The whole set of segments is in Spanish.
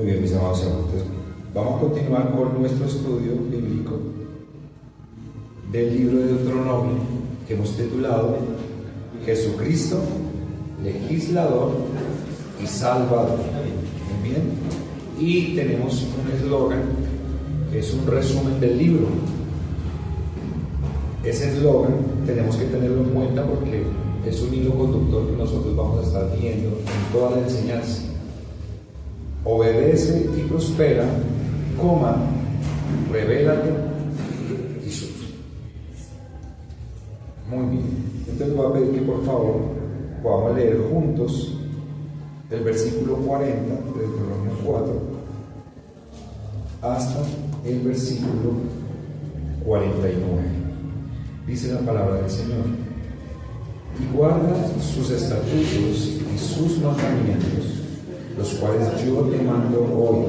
Muy bien, mis amados hermanos. Entonces, vamos a continuar con nuestro estudio bíblico del libro de Deuteronomio que hemos titulado Jesucristo, legislador y salvador. Muy bien. Y tenemos un eslogan que es un resumen del libro. Ese eslogan tenemos que tenerlo en cuenta porque es un hilo conductor que nosotros vamos a estar viendo en toda la enseñanza. Obedece y prospera, revélate y sufre. Muy bien. Entonces voy a pedir que por favor podamos leer juntos el versículo 40 de Deuteronomio 4 hasta el versículo 49. Dice la palabra del Señor: y guarda sus estatutos y sus mandamientos, los cuales yo te mando hoy,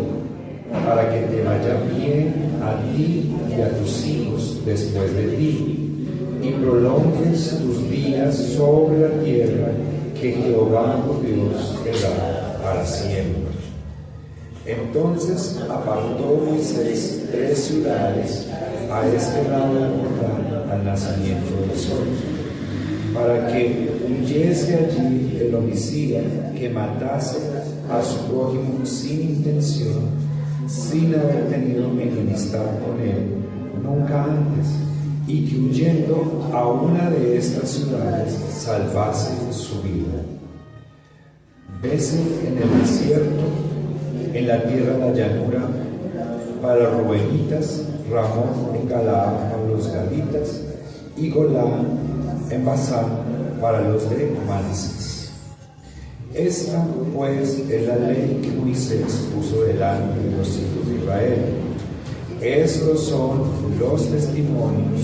para que te vaya bien a ti y a tus hijos después de ti, y prolongues tus días sobre la tierra que Jehová tu Dios te da para siempre. Entonces apartó Moisés 3 ciudades a este lado del Jordán al nacimiento del sol, para que huyese allí el homicida que matase a su prójimo sin intención, sin haber tenido enemistad con él nunca antes, y que huyendo a una de estas ciudades salvase su vida. Vese en el desierto, en la tierra de la llanura, para los rubenitas, Ramón en Galaad para los gaditas, y Golán en Basán para los de Manasés. Esta pues es la ley que Moisés puso delante de los hijos de Israel. Estos son los testimonios,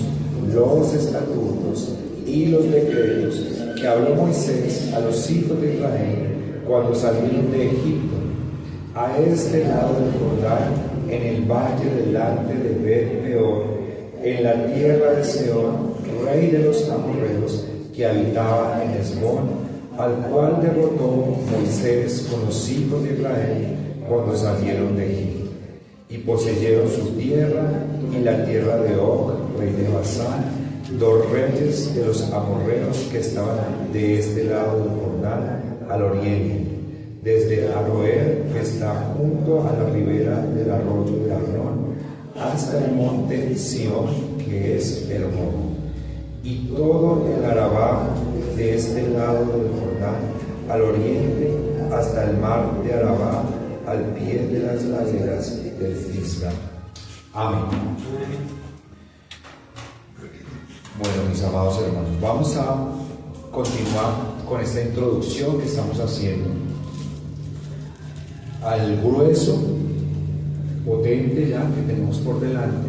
los estatutos y los decretos que habló Moisés a los hijos de Israel cuando salieron de Egipto, a este lado del Jordán, en el valle delante de Bet-peor, en la tierra de Sehón, rey de los amorreos, que habitaba en Hesbón, al cual derrotó Moisés con los hijos de Israel cuando salieron de Egipto, y poseyeron su tierra y la tierra de Og, rey de Basán, 2 reyes de los amorreos que estaban de este lado del Jordán al oriente, desde Aroer, que está junto a la ribera del arroyo de Arnón, hasta el monte Sión, que es Hermón, y todo el Arabá de este lado del Jordán al oriente, hasta el mar de Arabá, al pie de las laderas del Pisga. Amén. Bueno, mis amados hermanos, vamos a continuar con esta introducción que estamos haciendo al grueso, potente ya que tenemos por delante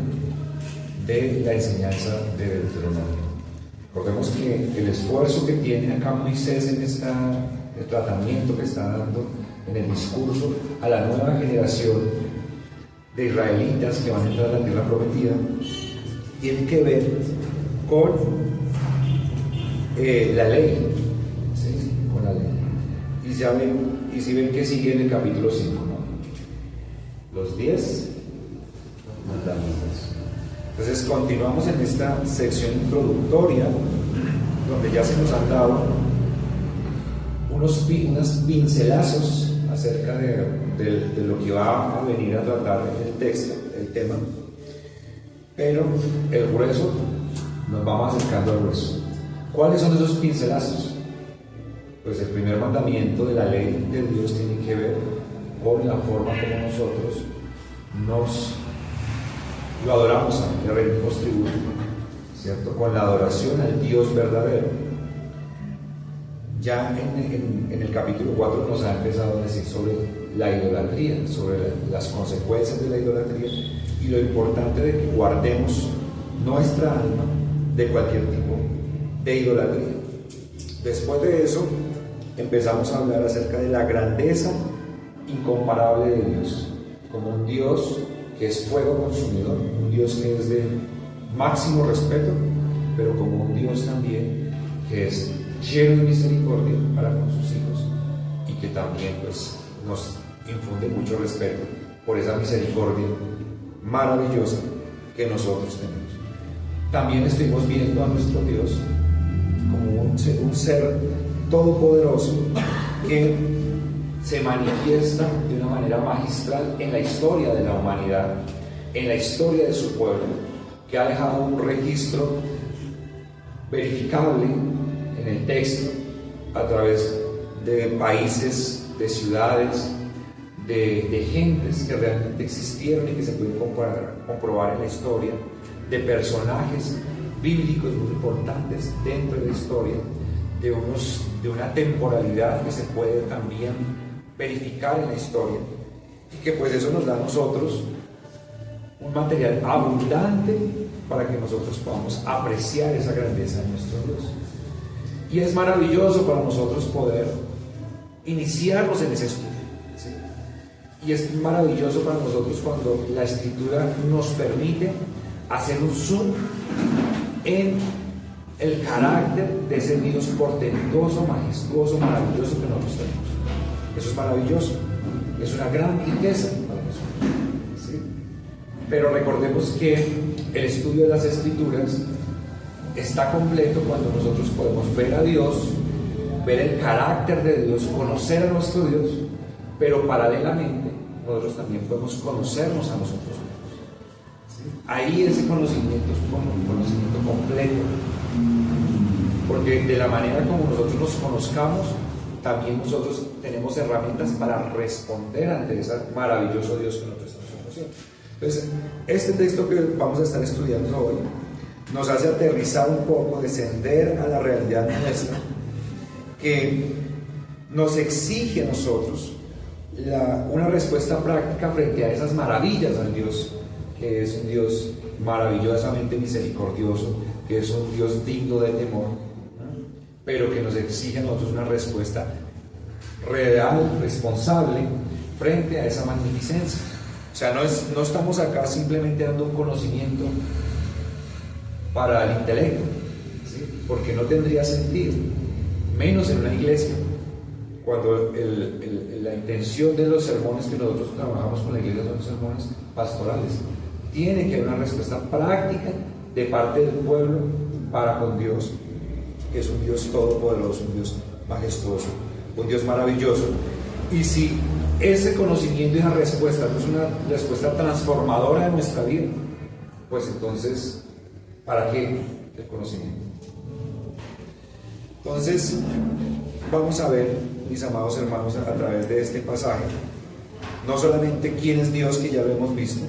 de la enseñanza de Deuteronomio. Recordemos que el esfuerzo que tiene acá Moisés en el tratamiento que está dando en el discurso a la nueva generación de israelitas que van a entrar a la tierra prometida tiene que ver con la ley, ¿sí? Con la ley. Y ya ven, y si ven que sigue en el capítulo 5, ¿no? Los 10 mandamientos. Entonces continuamos en esta sección introductoria donde ya se nos han dado unos pincelazos acerca de lo que va a venir a tratar el texto, el tema, pero el grueso, nos vamos acercando al grueso. ¿Cuáles son esos pincelazos? Pues el primer mandamiento de la ley de Dios tiene que ver con la forma como nosotros lo adoramos, le rendimos tributo, ¿cierto? Con la adoración al Dios verdadero. Ya en el capítulo 4 nos ha empezado a decir sobre la idolatría, sobre las consecuencias de la idolatría y lo importante de que guardemos nuestra alma de cualquier tipo de idolatría. Después de eso, empezamos a hablar acerca de la grandeza incomparable de Dios, como un Dios que es fuego consumidor, un Dios que es de máximo respeto, pero como un Dios también que es lleno de misericordia para con sus hijos y que también pues nos infunde mucho respeto por esa misericordia maravillosa que nosotros tenemos. También estuvimos viendo a nuestro Dios como un ser todopoderoso que se manifiesta de una manera magistral en la historia de la humanidad, en la historia de su pueblo, que ha dejado un registro verificable en el texto a través de países, de ciudades, de gentes que realmente existieron y que se pueden comprobar en la historia, de personajes bíblicos muy importantes dentro de la historia, de una temporalidad que se puede también verificar en la historia, y que pues eso nos da a nosotros un material abundante para que nosotros podamos apreciar esa grandeza de nuestro Dios. Y es maravilloso para nosotros poder iniciarnos en ese estudio, ¿sí? Y es maravilloso para nosotros cuando la Escritura nos permite hacer un zoom en el carácter de ese Dios portentoso, majestuoso, maravilloso que nosotros tenemos. Eso es maravilloso, es una gran riqueza para nosotros, ¿sí? Pero recordemos que el estudio de las Escrituras está completo cuando nosotros podemos ver a Dios, ver el carácter de Dios, conocer a nuestro Dios, pero paralelamente nosotros también podemos conocernos a nosotros mismos, ¿sí? Ahí ese conocimiento es un conocimiento completo, porque de la manera como nosotros nos conozcamos, también nosotros tenemos herramientas para responder ante ese maravilloso Dios que nosotros estamos conociendo. Entonces, este texto que vamos a estar estudiando hoy nos hace aterrizar un poco, descender a la realidad nuestra, que nos exige a nosotros una respuesta práctica frente a esas maravillas del Dios, que es un Dios maravillosamente misericordioso, que es un Dios digno de temor, ¿no? Pero que nos exige a nosotros una respuesta real, responsable, frente a esa magnificencia. O sea, no estamos acá simplemente dando un conocimiento para el intelecto, ¿sí? Porque no tendría sentido, menos en una iglesia, cuando la intención de los sermones que nosotros trabajamos con la iglesia son sermones pastorales. Tiene que haber una respuesta práctica de parte del pueblo para con Dios, que es un Dios todopoderoso, un Dios majestuoso, un Dios maravilloso. Y si ese conocimiento y esa respuesta no es una respuesta transformadora de nuestra vida, pues entonces, ¿para qué el conocimiento? Entonces, vamos a ver, mis amados hermanos, a través de este pasaje, no solamente quién es Dios, que ya lo hemos visto,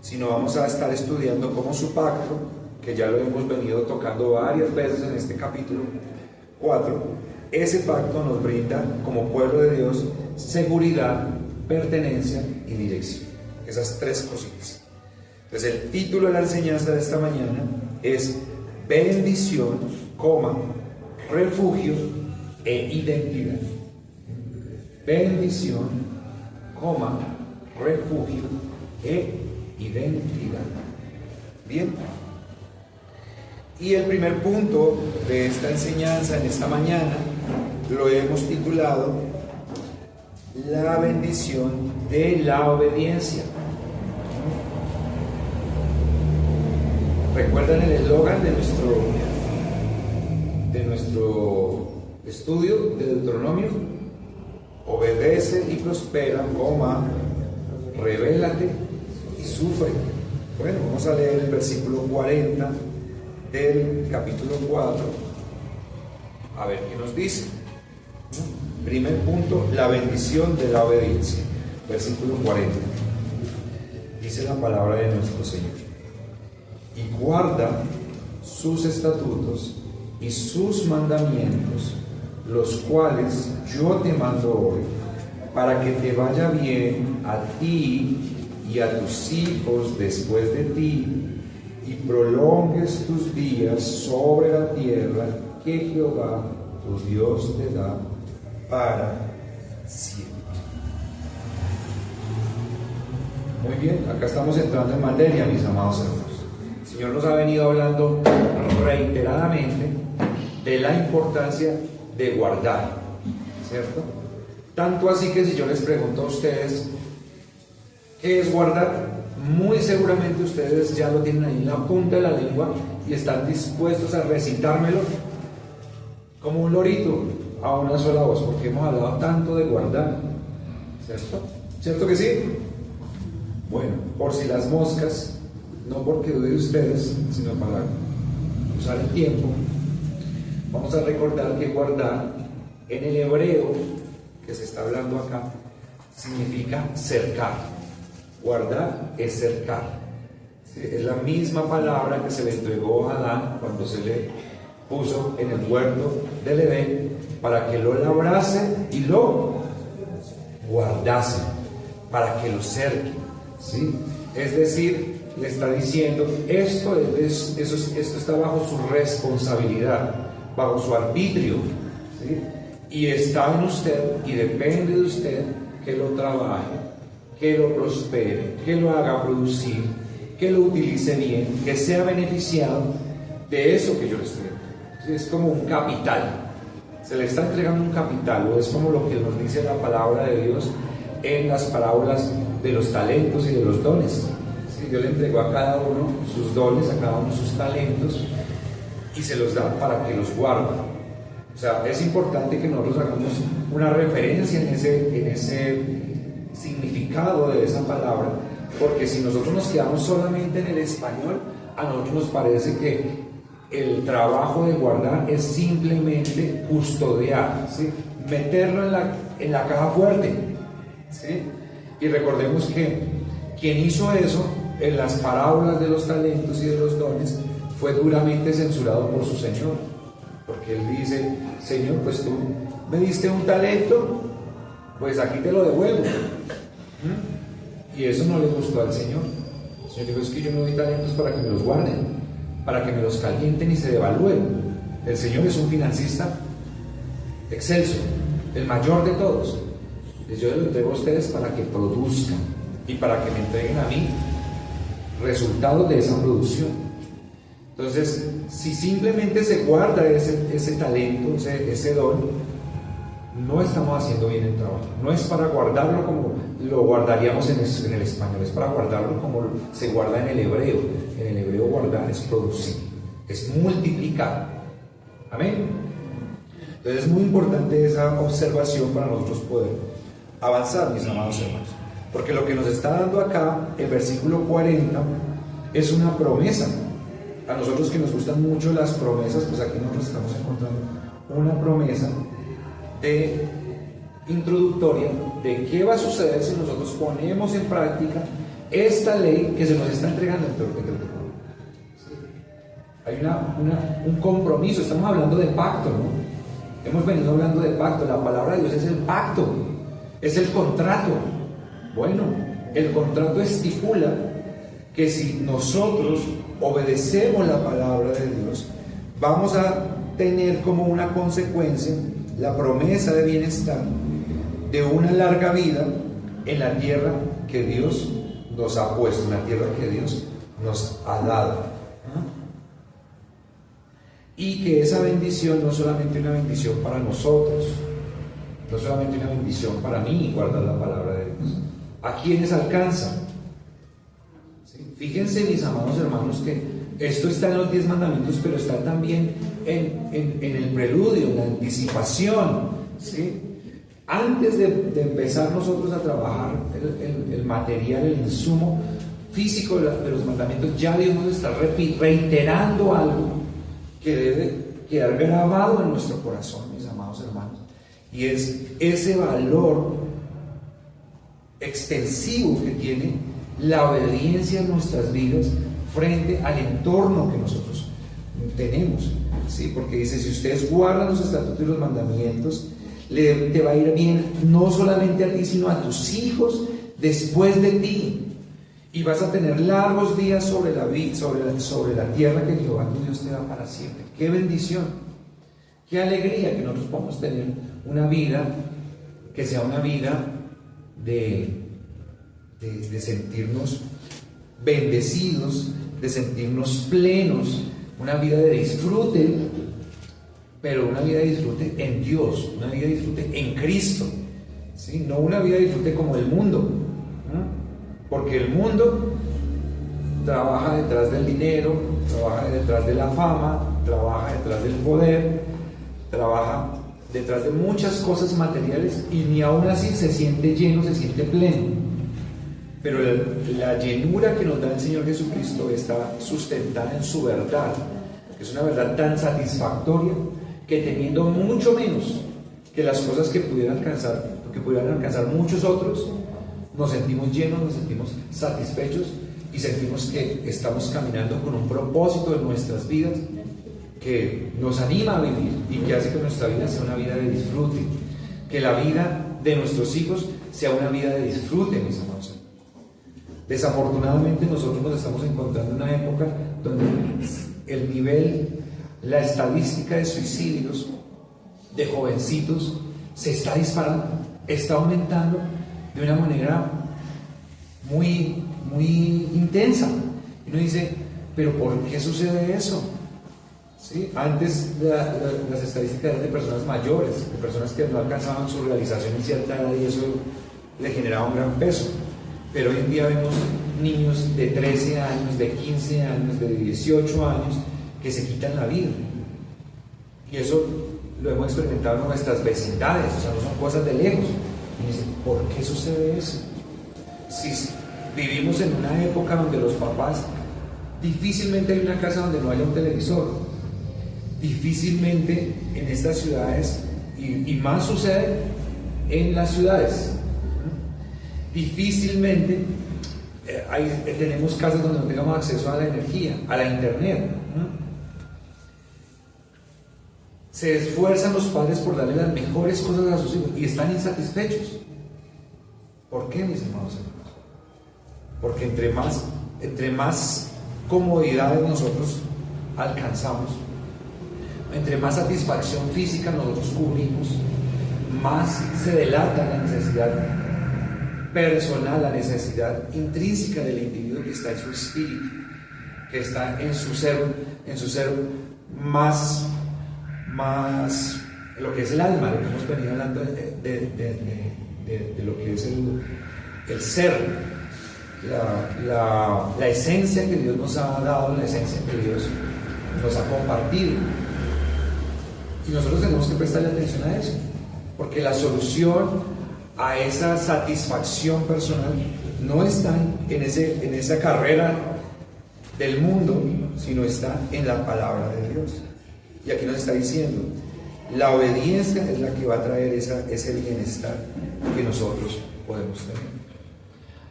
sino vamos a estar estudiando cómo su pacto, que ya lo hemos venido tocando varias veces en este capítulo 4, ese pacto nos brinda como pueblo de Dios seguridad, pertenencia y dirección. Esas tres cositas. Entonces el título de la enseñanza de esta mañana es bendición, refugio e identidad. Bendición, refugio e identidad. Bien. Y el primer punto de esta enseñanza en esta mañana lo hemos titulado la bendición de la obediencia. ¿Recuerdan el eslogan de nuestro estudio de Deuteronomio? Obedece y prospera, revélate y sufre. Bueno, vamos a leer el versículo 40 del capítulo 4, a ver qué nos dice. Primer punto, la bendición de la obediencia. Versículo 40. Dice la palabra de nuestro Señor: y guarda sus estatutos y sus mandamientos, los cuales yo te mando hoy, para que te vaya bien a ti y a tus hijos después de ti, y prolongues tus días sobre la tierra que Jehová tu Dios te da para siempre. Muy bien, acá estamos entrando en materia, mis amados hermanos. El Señor nos ha venido hablando reiteradamente de la importancia de guardar, ¿cierto? Tanto así que si yo les pregunto a ustedes, ¿qué es guardar? Muy seguramente ustedes ya lo tienen ahí en la punta de la lengua y están dispuestos a recitármelo como un lorito a una sola voz, porque hemos hablado tanto de guardar, ¿cierto? ¿Cierto que sí? Bueno, por si las moscas, no porque dude de ustedes, sino para usar el tiempo, vamos a recordar que guardar en el hebreo que se está hablando acá significa cercar. Guardar es cercar. ¿Sí? Es la misma palabra que se le entregó a Adán cuando se le puso en el huerto del Edén para que lo labrase y lo guardase, para que lo cerque. ¿Sí? Es decir, le está diciendo, esto está bajo su responsabilidad, bajo su arbitrio, ¿sí? Y está en usted y depende de usted que lo trabaje, que lo prospere, que lo haga producir, que lo utilice bien, que sea beneficiado de eso que yo le estoy dando. ¿Sí? Es como un capital, se le está entregando un capital, o es como lo que nos dice la palabra de Dios en las parábolas de los talentos y de los dones. ¿Sí? Dios le entregó a cada uno sus dones, a cada uno sus talentos, y se los da para que los guarde. O sea, es importante que nosotros hagamos una referencia en ese significado de esa palabra, porque si nosotros nos quedamos solamente en el español, a nosotros nos parece que el trabajo de guardar es simplemente custodiar, ¿sí? Meterlo en la caja fuerte, ¿sí? Y recordemos que quien hizo eso en las parábolas de los talentos y de los dones fue duramente censurado por su Señor, porque él dice, Señor, pues tú me diste un talento, pues aquí te lo devuelvo. Y eso no le gustó al Señor. El Señor dijo, es que yo no doy talentos para que me los guarden, para que me los calienten y se devalúen. El Señor es un financista excelso, el mayor de todos. Yo les lo entrego a ustedes para que produzcan y para que me entreguen a mí resultados de esa producción. Entonces, si simplemente se guarda ese talento, ese don, no estamos haciendo bien el trabajo. No es para guardarlo como lo guardaríamos en el español, es para guardarlo como se guarda en el hebreo. En el hebreo guardar es producir, es multiplicar. Amén. Entonces es muy importante esa observación para nosotros poder avanzar, mis amados hermanos. Porque lo que nos está dando acá, el versículo 40, es una promesa. A nosotros que nos gustan mucho las promesas, pues aquí nosotros estamos encontrando una promesa introductoria de qué va a suceder si nosotros ponemos en práctica esta ley que se nos está entregando en Deuteronomio. Hay un compromiso, estamos hablando de pacto, ¿no? Hemos venido hablando de pacto, la palabra de Dios es el pacto, es el contrato. Bueno, el contrato estipula que si nosotros obedecemos la palabra de Dios, vamos a tener como una consecuencia la promesa de bienestar de una larga vida en la tierra que Dios nos ha puesto, en la tierra que Dios nos ha dado. Y que esa bendición no es solamente una bendición para nosotros, no es solamente una bendición para mí guardar la palabra de Dios. ¿A quiénes alcanza? ¿Sí? Fíjense, mis amados hermanos, que esto está en los 10 mandamientos, pero está también en el preludio, en la anticipación, ¿sí? Antes de empezar nosotros a trabajar el material, el insumo físico de los mandamientos, ya Dios nos está reiterando algo que debe quedar grabado en nuestro corazón, mis amados hermanos, y es ese valor extensivo que tiene la obediencia en nuestras vidas frente al entorno que nosotros tenemos, ¿sí? Porque dice, si ustedes guardan los estatutos y los mandamientos, te va a ir bien no solamente a ti, sino a tus hijos después de ti, y vas a tener largos días sobre la tierra que Jehová tu Dios te da para siempre. ¡Qué bendición! ¡Qué alegría que nosotros podamos tener una vida que sea una vida de sentirnos bendecidos, de sentirnos plenos, una vida de disfrute, pero una vida de disfrute en Dios, una vida de disfrute en Cristo, ¿sí? No una vida de disfrute como el mundo, ¿no? Porque el mundo trabaja detrás del dinero, trabaja detrás de la fama, trabaja detrás del poder, trabaja detrás de muchas cosas materiales y ni aún así se siente lleno, se siente pleno. Pero la llenura que nos da el Señor Jesucristo está sustentada en su verdad. Es una verdad tan satisfactoria que teniendo mucho menos que las cosas que pudieran alcanzar muchos otros, nos sentimos llenos, nos sentimos satisfechos y sentimos que estamos caminando con un propósito en nuestras vidas que nos anima a vivir y que hace que nuestra vida sea una vida de disfrute, que la vida de nuestros hijos sea una vida de disfrute, mis amados. Desafortunadamente nosotros nos estamos encontrando en una época donde el nivel, la estadística de suicidios de jovencitos se está disparando, está aumentando de una manera muy intensa. Y uno dice, ¿pero por qué sucede eso? ¿Sí? Antes las estadísticas eran de personas mayores, de personas que no alcanzaban su realización en cierta edad y eso le generaba un gran peso. Pero hoy en día vemos niños de 13 años, de 15 años, de 18 años que se quitan la vida. Y eso lo hemos experimentado en nuestras vecindades, o sea, no son cosas de lejos. Y dicen, ¿por qué sucede eso? Si vivimos en una época donde los papás, difícilmente hay una casa donde no haya un televisor. Difícilmente en estas ciudades, y más sucede en las ciudades, difícilmente tenemos casas donde no tengamos acceso a la energía, a la internet. Se esfuerzan los padres por darle las mejores cosas a sus hijos y están insatisfechos. ¿Por qué, mis hermanos? Porque entre más comodidades nosotros alcanzamos, entre más satisfacción física nosotros cubrimos, más se delata la necesidad personal, la necesidad intrínseca del individuo que está en su espíritu, que está en su ser más lo que es el alma, lo que hemos venido hablando de lo que es el ser, la esencia que Dios nos ha dado, la esencia que Dios nos ha compartido. Y nosotros tenemos que prestarle atención a eso, porque la solución a esa satisfacción personal no está en esa carrera del mundo, sino está en la palabra de Dios. Y aquí nos está diciendo, la obediencia es la que va a traer ese bienestar que nosotros podemos tener.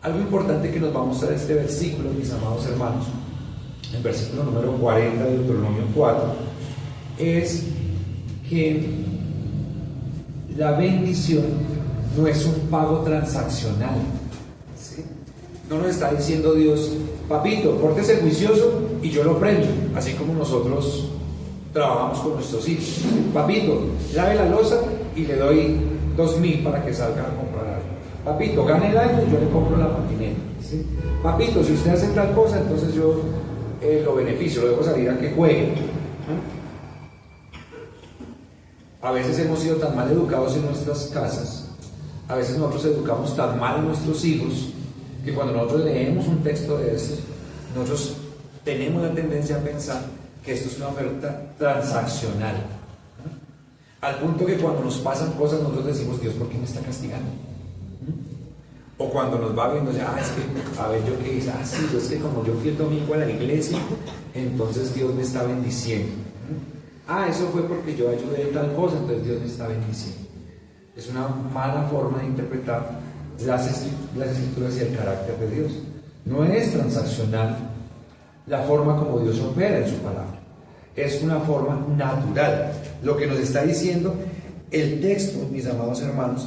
Algo importante que nos va a mostrar este versículo, mis amados hermanos, el versículo número 40 de Deuteronomio 4, es que la bendición no es un pago transaccional, ¿sí? No nos está diciendo Dios, papito, pórtese juicioso y yo lo premio, así como nosotros trabajamos con nuestros hijos. Papito, lave la loza y le doy 2.000 para que salga a comprar algo. Papito, gane el año y yo le compro la patineta, ¿sí? Papito, si usted hace tal cosa, entonces yo lo beneficio, lo dejo salir a que juegue. A veces hemos sido tan mal educados en nuestras casas, a veces nosotros educamos tan mal a nuestros hijos, que cuando nosotros leemos un texto de estos, nosotros tenemos la tendencia a pensar que esto es una oferta transaccional, al punto que cuando nos pasan cosas nosotros decimos, Dios, ¿por qué me está castigando? O cuando nos va viendo, es que, a ver, yo qué hice, sí, es que como yo fui el domingo a la iglesia, entonces Dios me está bendiciendo. Eso fue porque yo ayudé en tal cosa, entonces Dios me está bendiciendo. Es una mala forma de interpretar las escrituras y el carácter de Dios. No es transaccional la forma como Dios opera en su palabra. Es una forma natural. Lo que nos está diciendo el texto, mis amados hermanos,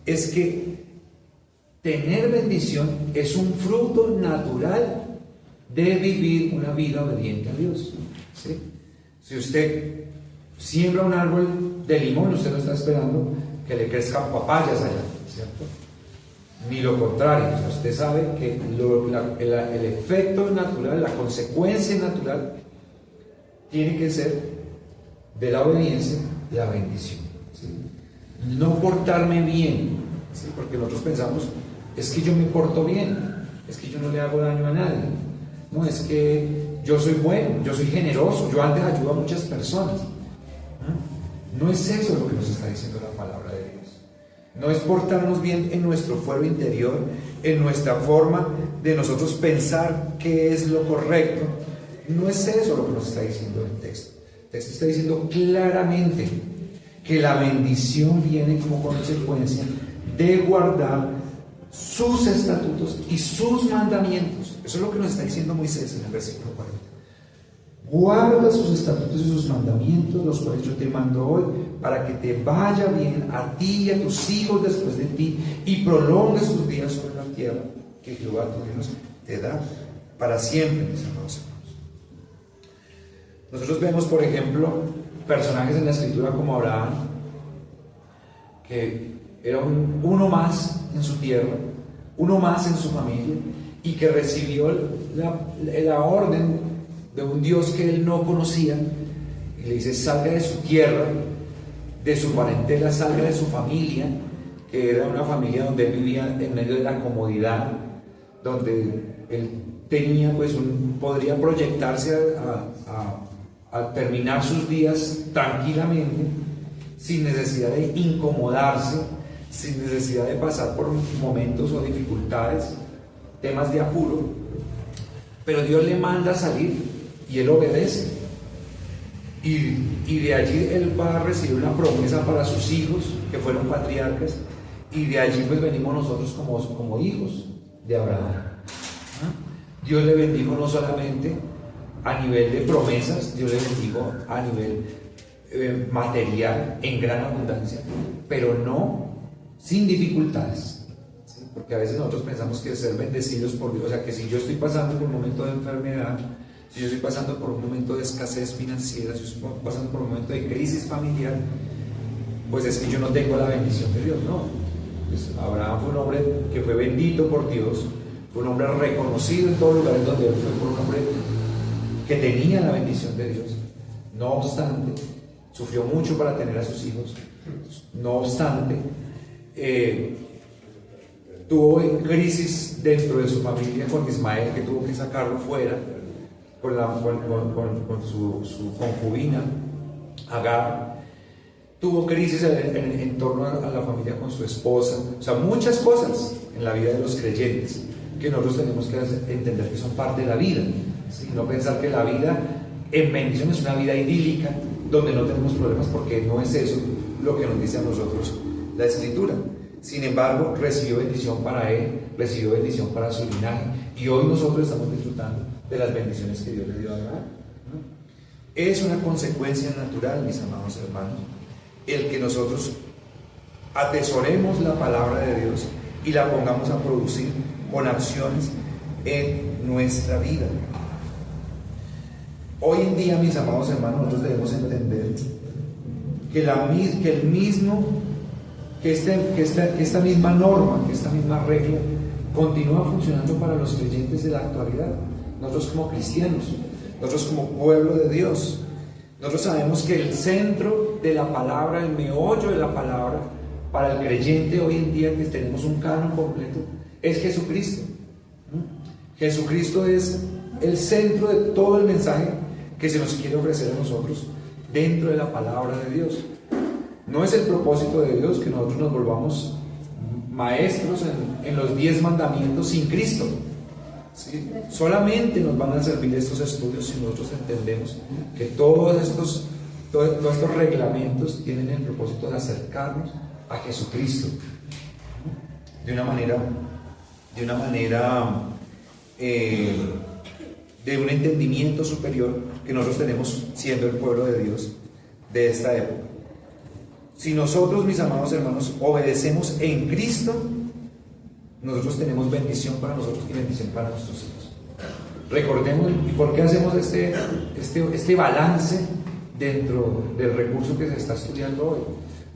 es que tener bendición es un fruto natural de vivir una vida obediente a Dios, ¿sí? Si usted siembra un árbol de limón, usted no está esperando que le crezcan papayas allá, ¿cierto? Ni lo contrario. O sea, usted sabe que el efecto natural, la consecuencia natural, tiene que ser de la obediencia la bendición, ¿sí? No portarme bien, ¿sí? Porque nosotros pensamos, es que yo me porto bien, es que yo no le hago daño a nadie, no, es que yo soy bueno, yo soy generoso, yo antes ayudo a muchas personas. No es eso lo que nos está diciendo la palabra de Dios. No es portarnos bien en nuestro fuero interior, en nuestra forma de nosotros pensar qué es lo correcto. No es eso lo que nos está diciendo el texto. El texto está diciendo claramente que la bendición viene como consecuencia de guardar sus estatutos y sus mandamientos. Eso es lo que nos está diciendo Moisés en el versículo 40. Guarda sus estatutos y sus mandamientos, los cuales yo te mando hoy, para que te vaya bien a ti y a tus hijos después de ti, y prolongues tus días sobre la tierra que Jehová tu Dios te da para siempre, mis amados hermanos. Nosotros vemos, por ejemplo, personajes en la Escritura como Abraham, que era uno más en su tierra, uno más en su familia, y que recibió la orden de un Dios que él no conocía, y le dice: salga de su tierra, de su parentela, salga de su familia, que era una familia donde él vivía en medio de la comodidad, donde él tenía, pues, podría proyectarse a terminar sus días tranquilamente, sin necesidad de incomodarse, sin necesidad de pasar por momentos o dificultades, temas de apuro. Pero Dios le manda a salir y él obedece, y de allí él va a recibir una promesa para sus hijos, que fueron patriarcas, y de allí pues venimos nosotros como hijos de Abraham. Dios le bendijo no solamente a nivel de promesas, Dios le bendijo a nivel material en gran abundancia, pero no sin dificultades, ¿sí? Porque a veces nosotros pensamos que ser bendecidos por Dios, o sea, que si yo estoy pasando por un momento de enfermedad, si yo estoy pasando por un momento de escasez financiera, si yo estoy pasando por un momento de crisis familiar, pues es que yo no tengo la bendición de Dios. No, pues Abraham fue un hombre que fue bendito por Dios, fue un hombre reconocido en todos los lugares donde él fue, por un hombre que tenía la bendición de Dios. No obstante, sufrió mucho para tener a sus hijos. No obstante, tuvo crisis dentro de su familia con Ismael, que tuvo que sacarlo fuera, con su concubina Agar. Tuvo crisis en torno a la familia con su esposa. O sea, muchas cosas en la vida de los creyentes que nosotros tenemos que entender que son parte de la vida, ¿sí? No pensar que la vida en bendición es una vida idílica donde no tenemos problemas, porque no es eso lo que nos dice a nosotros la Escritura. Sin embargo, recibió bendición para él, recibió bendición para su linaje, y hoy nosotros estamos disfrutando de las bendiciones que Dios le dio a Abraham. Es una consecuencia natural, mis amados hermanos, el que nosotros atesoremos la palabra de Dios y la pongamos a producir con acciones en nuestra vida. Hoy en día, mis amados hermanos, nosotros debemos entender que esta misma norma, que esta misma regla continúa funcionando para los creyentes de la actualidad. Nosotros como cristianos, nosotros como pueblo de Dios, nosotros sabemos que el centro de la palabra, el meollo de la palabra para el creyente hoy en día, que tenemos un canon completo, es Jesucristo. Jesucristo es el centro de todo el mensaje que se nos quiere ofrecer a nosotros dentro de la palabra de Dios. No es el propósito de Dios que nosotros nos volvamos maestros en los 10 mandamientos sin Cristo, ¿sí? Solamente nos van a servir estos estudios si nosotros entendemos que todos estos reglamentos tienen el propósito de acercarnos a Jesucristo de un entendimiento superior que nosotros tenemos siendo el pueblo de Dios de esta época. Si nosotros, mis amados hermanos, obedecemos en Cristo, nosotros tenemos bendición para nosotros y bendición para nuestros hijos. Recordemos, ¿y por qué hacemos este balance dentro del recurso que se está estudiando hoy?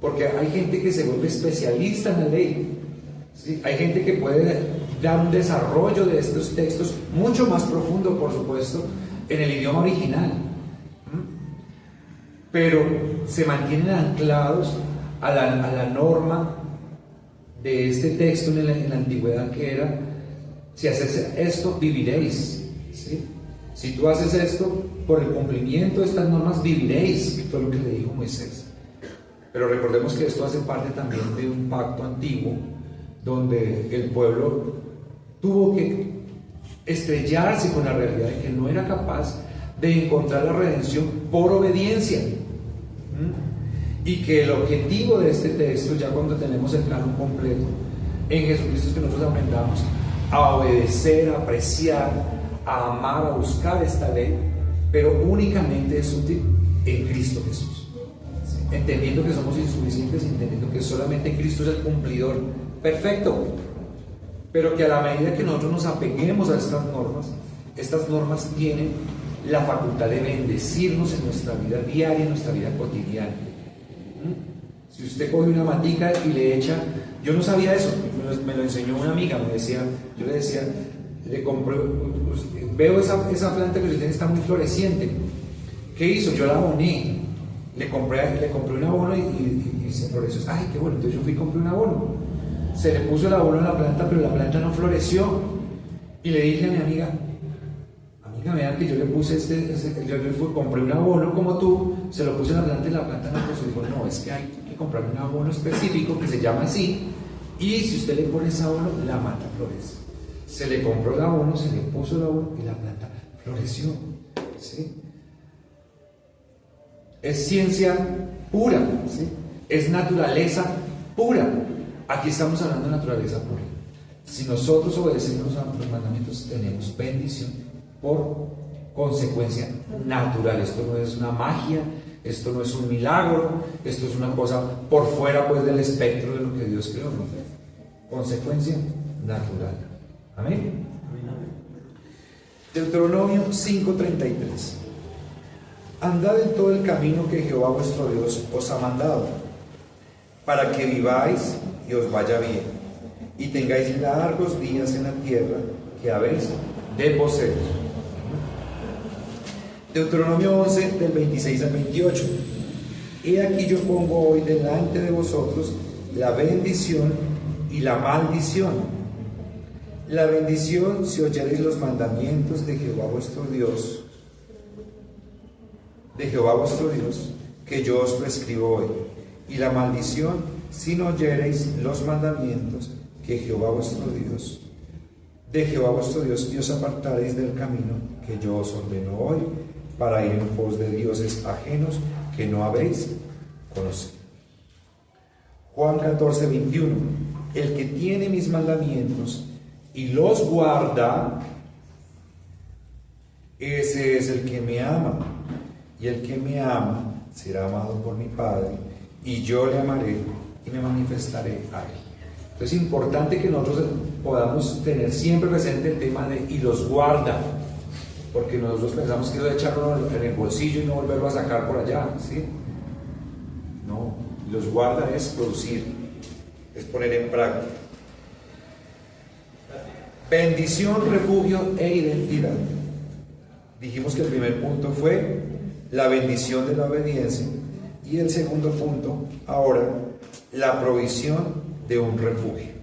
Porque hay gente que se vuelve especialista en la ley, ¿sí? Hay gente que puede dar un desarrollo de estos textos mucho más profundo, por supuesto, en el idioma original, pero se mantienen anclados a la norma de este texto en la antigüedad, que era: si haces esto, viviréis. ¿Sí? Si tú haces esto, por el cumplimiento de estas normas viviréis, fue lo que le dijo Moisés. Pero recordemos que esto hace parte también de un pacto antiguo, donde el pueblo tuvo que estrellarse con la realidad de que no era capaz de encontrar la redención por obediencia. Y que el objetivo de este texto, ya cuando tenemos el canon completo en Jesucristo, es que nosotros aprendamos a obedecer, a apreciar, a amar, a buscar esta ley, pero únicamente es útil en Cristo Jesús. ¿Sí? Entendiendo que somos insuficientes, entendiendo que solamente Cristo es el cumplidor perfecto, pero que a la medida que nosotros nos apeguemos a estas normas tienen la facultad de bendecirnos en nuestra vida diaria, en nuestra vida cotidiana. Si usted coge una matica y le echa, yo no sabía eso, me lo enseñó una amiga, yo le decía, le compré, veo esa planta que usted tiene, está muy floreciente. ¿Qué hizo? Yo la aboné, le compré un abono y se floreció. Ay, qué bueno. Entonces yo fui y compré un abono, se le puso el abono a la planta, pero la planta no floreció. Y le dije a mi amiga, vean que yo le puse compré un abono como tú, se lo puse en la planta y la planta no floreció. Dijo, no, es que hay que comprar un abono específico que se llama así, y si usted le pone ese abono, la mata florece. Se le compró el abono, se le puso el abono y la planta floreció. ¿Sí? Es ciencia pura, ¿sí? Es naturaleza pura. Aquí estamos hablando de naturaleza pura. Si nosotros obedecemos a los mandamientos, tenemos bendición por consecuencia natural. Esto no es una magia, esto no es un milagro, esto es una cosa por fuera pues del espectro de lo que Dios creó, ¿no? Consecuencia natural. Amén. Deuteronomio 5:33. Andad en todo el camino que Jehová vuestro Dios os ha mandado, para que viváis y os vaya bien, y tengáis largos días en la tierra que habéis de poseer. Deuteronomio 11, del 26 al 28. He aquí yo pongo hoy delante de vosotros la bendición y la maldición. La bendición, si oyereis los mandamientos de Jehová vuestro Dios, que yo os prescribo hoy. Y la maldición, si no oyereis los mandamientos que de Jehová vuestro Dios, y os apartaréis del camino que yo os ordeno hoy, para ir en pos de dioses ajenos que no habéis conocido. Juan 14:21. El que tiene mis mandamientos y los guarda, ese es el que me ama, y el que me ama será amado por mi Padre, y yo le amaré y me manifestaré a él. Entonces es importante que nosotros podamos tener siempre presente el tema de y los guarda, porque nosotros pensamos que eso de echarlo en el bolsillo y no volverlo a sacar por allá, ¿sí? No, los guarda es producir, es poner en práctica. Bendición, refugio e identidad. Dijimos que el primer punto fue la bendición de la obediencia, y el segundo punto, ahora, la provisión de un refugio.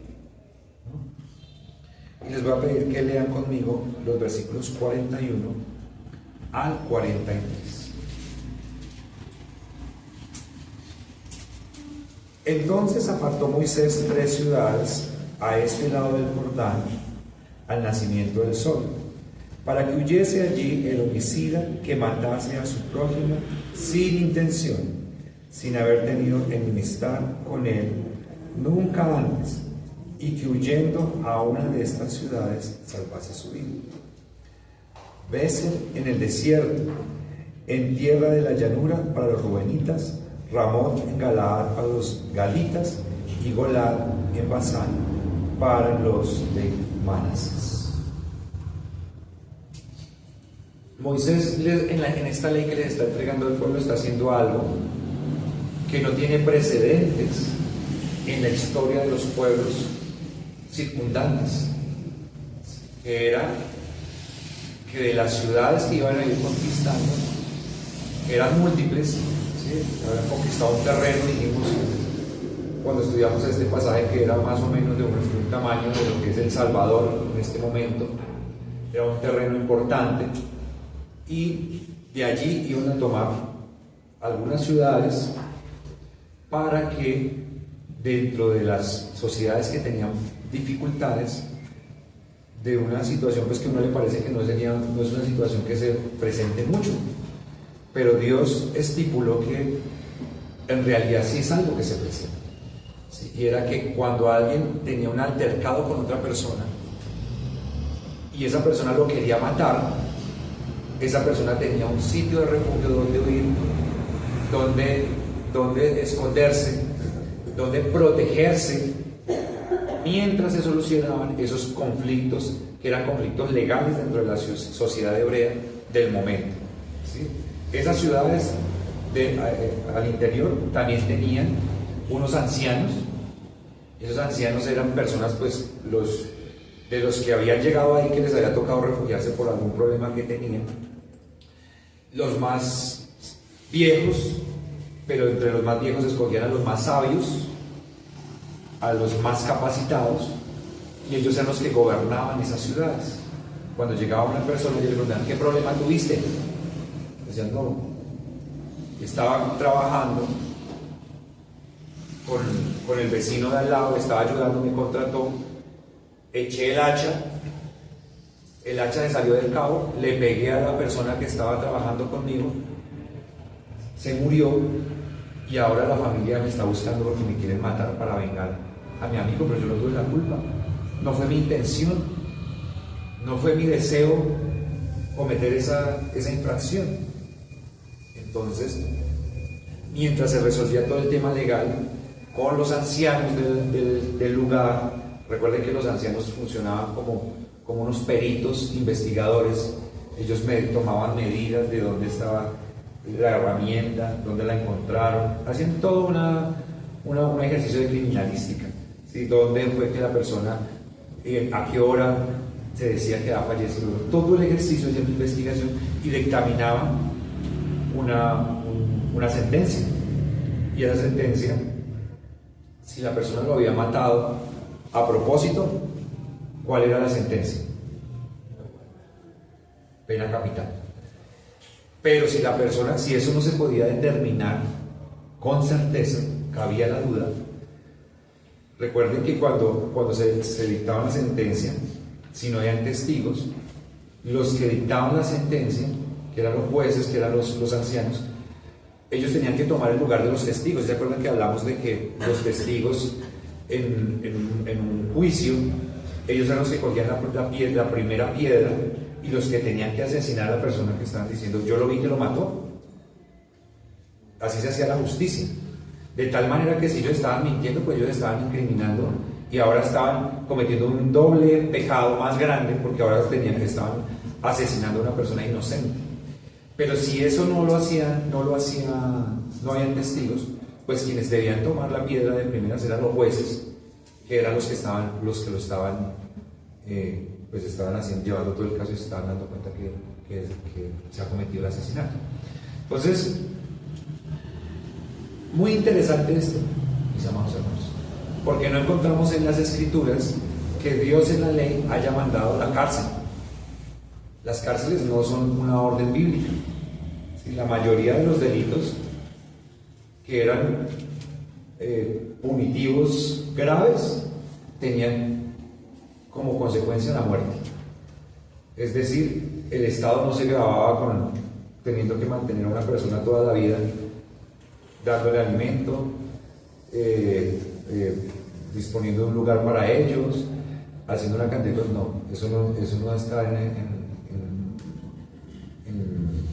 Y les voy a pedir que lean conmigo los versículos 41 al 43. Entonces apartó Moisés 3 ciudades a este lado del Jordán, al nacimiento del sol, para que huyese allí el homicida que matase a su prójimo sin intención, sin haber tenido enemistad con él nunca antes, y que huyendo a una de estas ciudades salvase su vida. Beser en el desierto, en tierra de la llanura para los rubenitas, Ramot en Galaad para los galitas, y Golad en Basán para los de Manasés. Moisés en esta ley que les está entregando al pueblo está haciendo algo que no tiene precedentes en la historia de los pueblos circundantes, que era que de las ciudades que iban a ir conquistando, que eran múltiples, ¿sí? Habían conquistado un terreno, dijimos, cuando estudiamos este pasaje, que era más o menos de un tamaño de lo que es El Salvador en este momento. Era un terreno importante, y de allí iban a tomar algunas ciudades para que dentro de las sociedades que tenían dificultades, de una situación pues que a uno le parece que no es una situación que se presente mucho, pero Dios estipuló que en realidad sí es algo que se presenta, ¿sí? Y era que cuando alguien tenía un altercado con otra persona y esa persona lo quería matar, esa persona tenía un sitio de refugio donde huir, donde esconderse, donde protegerse, mientras se solucionaban esos conflictos, que eran conflictos legales dentro de la sociedad hebrea del momento, ¿sí? Esas ciudades al interior también tenían unos ancianos. Esos ancianos eran personas, pues, de los que habían llegado ahí, que les había tocado refugiarse por algún problema que tenían. Los más viejos, pero entre los más viejos escogían a los más sabios, a los más capacitados, y ellos eran los que gobernaban esas ciudades. Cuando llegaba una persona y le preguntaban: ¿qué problema tuviste? Decían: no, estaba trabajando con el vecino de al lado, estaba ayudando, me contrató, eché el hacha le salió del cabo, le pegué a la persona que estaba trabajando conmigo, se murió, y ahora la familia me está buscando porque me quieren matar para vengar a mi amigo, pero yo no tuve la culpa, no fue mi intención, no fue mi deseo cometer esa infracción. Entonces, mientras se resolvía todo el tema legal con los ancianos del lugar, recuerden que los ancianos funcionaban como unos peritos investigadores. Ellos tomaban medidas de dónde estaba la herramienta, dónde la encontraron, hacían todo un ejercicio de criminalística, ¿sí? Dónde fue que la persona, a qué hora se decía que había fallecido, todo el ejercicio de investigación, y dictaminaban una sentencia. Y esa sentencia, si la persona lo había matado a propósito, ¿cuál era la sentencia? Pena capital. Pero si eso no se podía determinar con certeza, cabía la duda. Recuerden que cuando se dictaba una sentencia, si no habían testigos, los que dictaban la sentencia, que eran los jueces, que eran los ancianos, ellos tenían que tomar el lugar de los testigos. ¿Se acuerdan que hablamos de que los testigos en un juicio, ellos eran los que cogían la primera piedra, y los que tenían que asesinar a la persona que estaban diciendo: yo lo vi que lo mató? Así se hacía la justicia, de tal manera que si ellos estaban mintiendo, pues ellos estaban incriminando, y ahora estaban cometiendo un doble pecado más grande, porque ahora estaban asesinando a una persona inocente. Pero si eso no habían testigos, pues quienes debían tomar la piedra de primeras eran los jueces, que eran los que lo estaban pues estaban llevando todo el caso, y se estaban dando cuenta que se ha cometido el asesinato. Entonces, muy interesante esto, mis amados hermanos, porque no encontramos en las Escrituras que Dios en la ley haya mandado la cárcel. Las cárceles no son una orden bíblica. ¿Sí? La mayoría de los delitos que eran punitivos graves tenían como consecuencia la muerte. Es decir, el Estado no se grababa teniendo que mantener a una persona toda la vida, dándole alimento, disponiendo de un lugar para ellos, haciendo una cantidad de cosas. No, eso no está en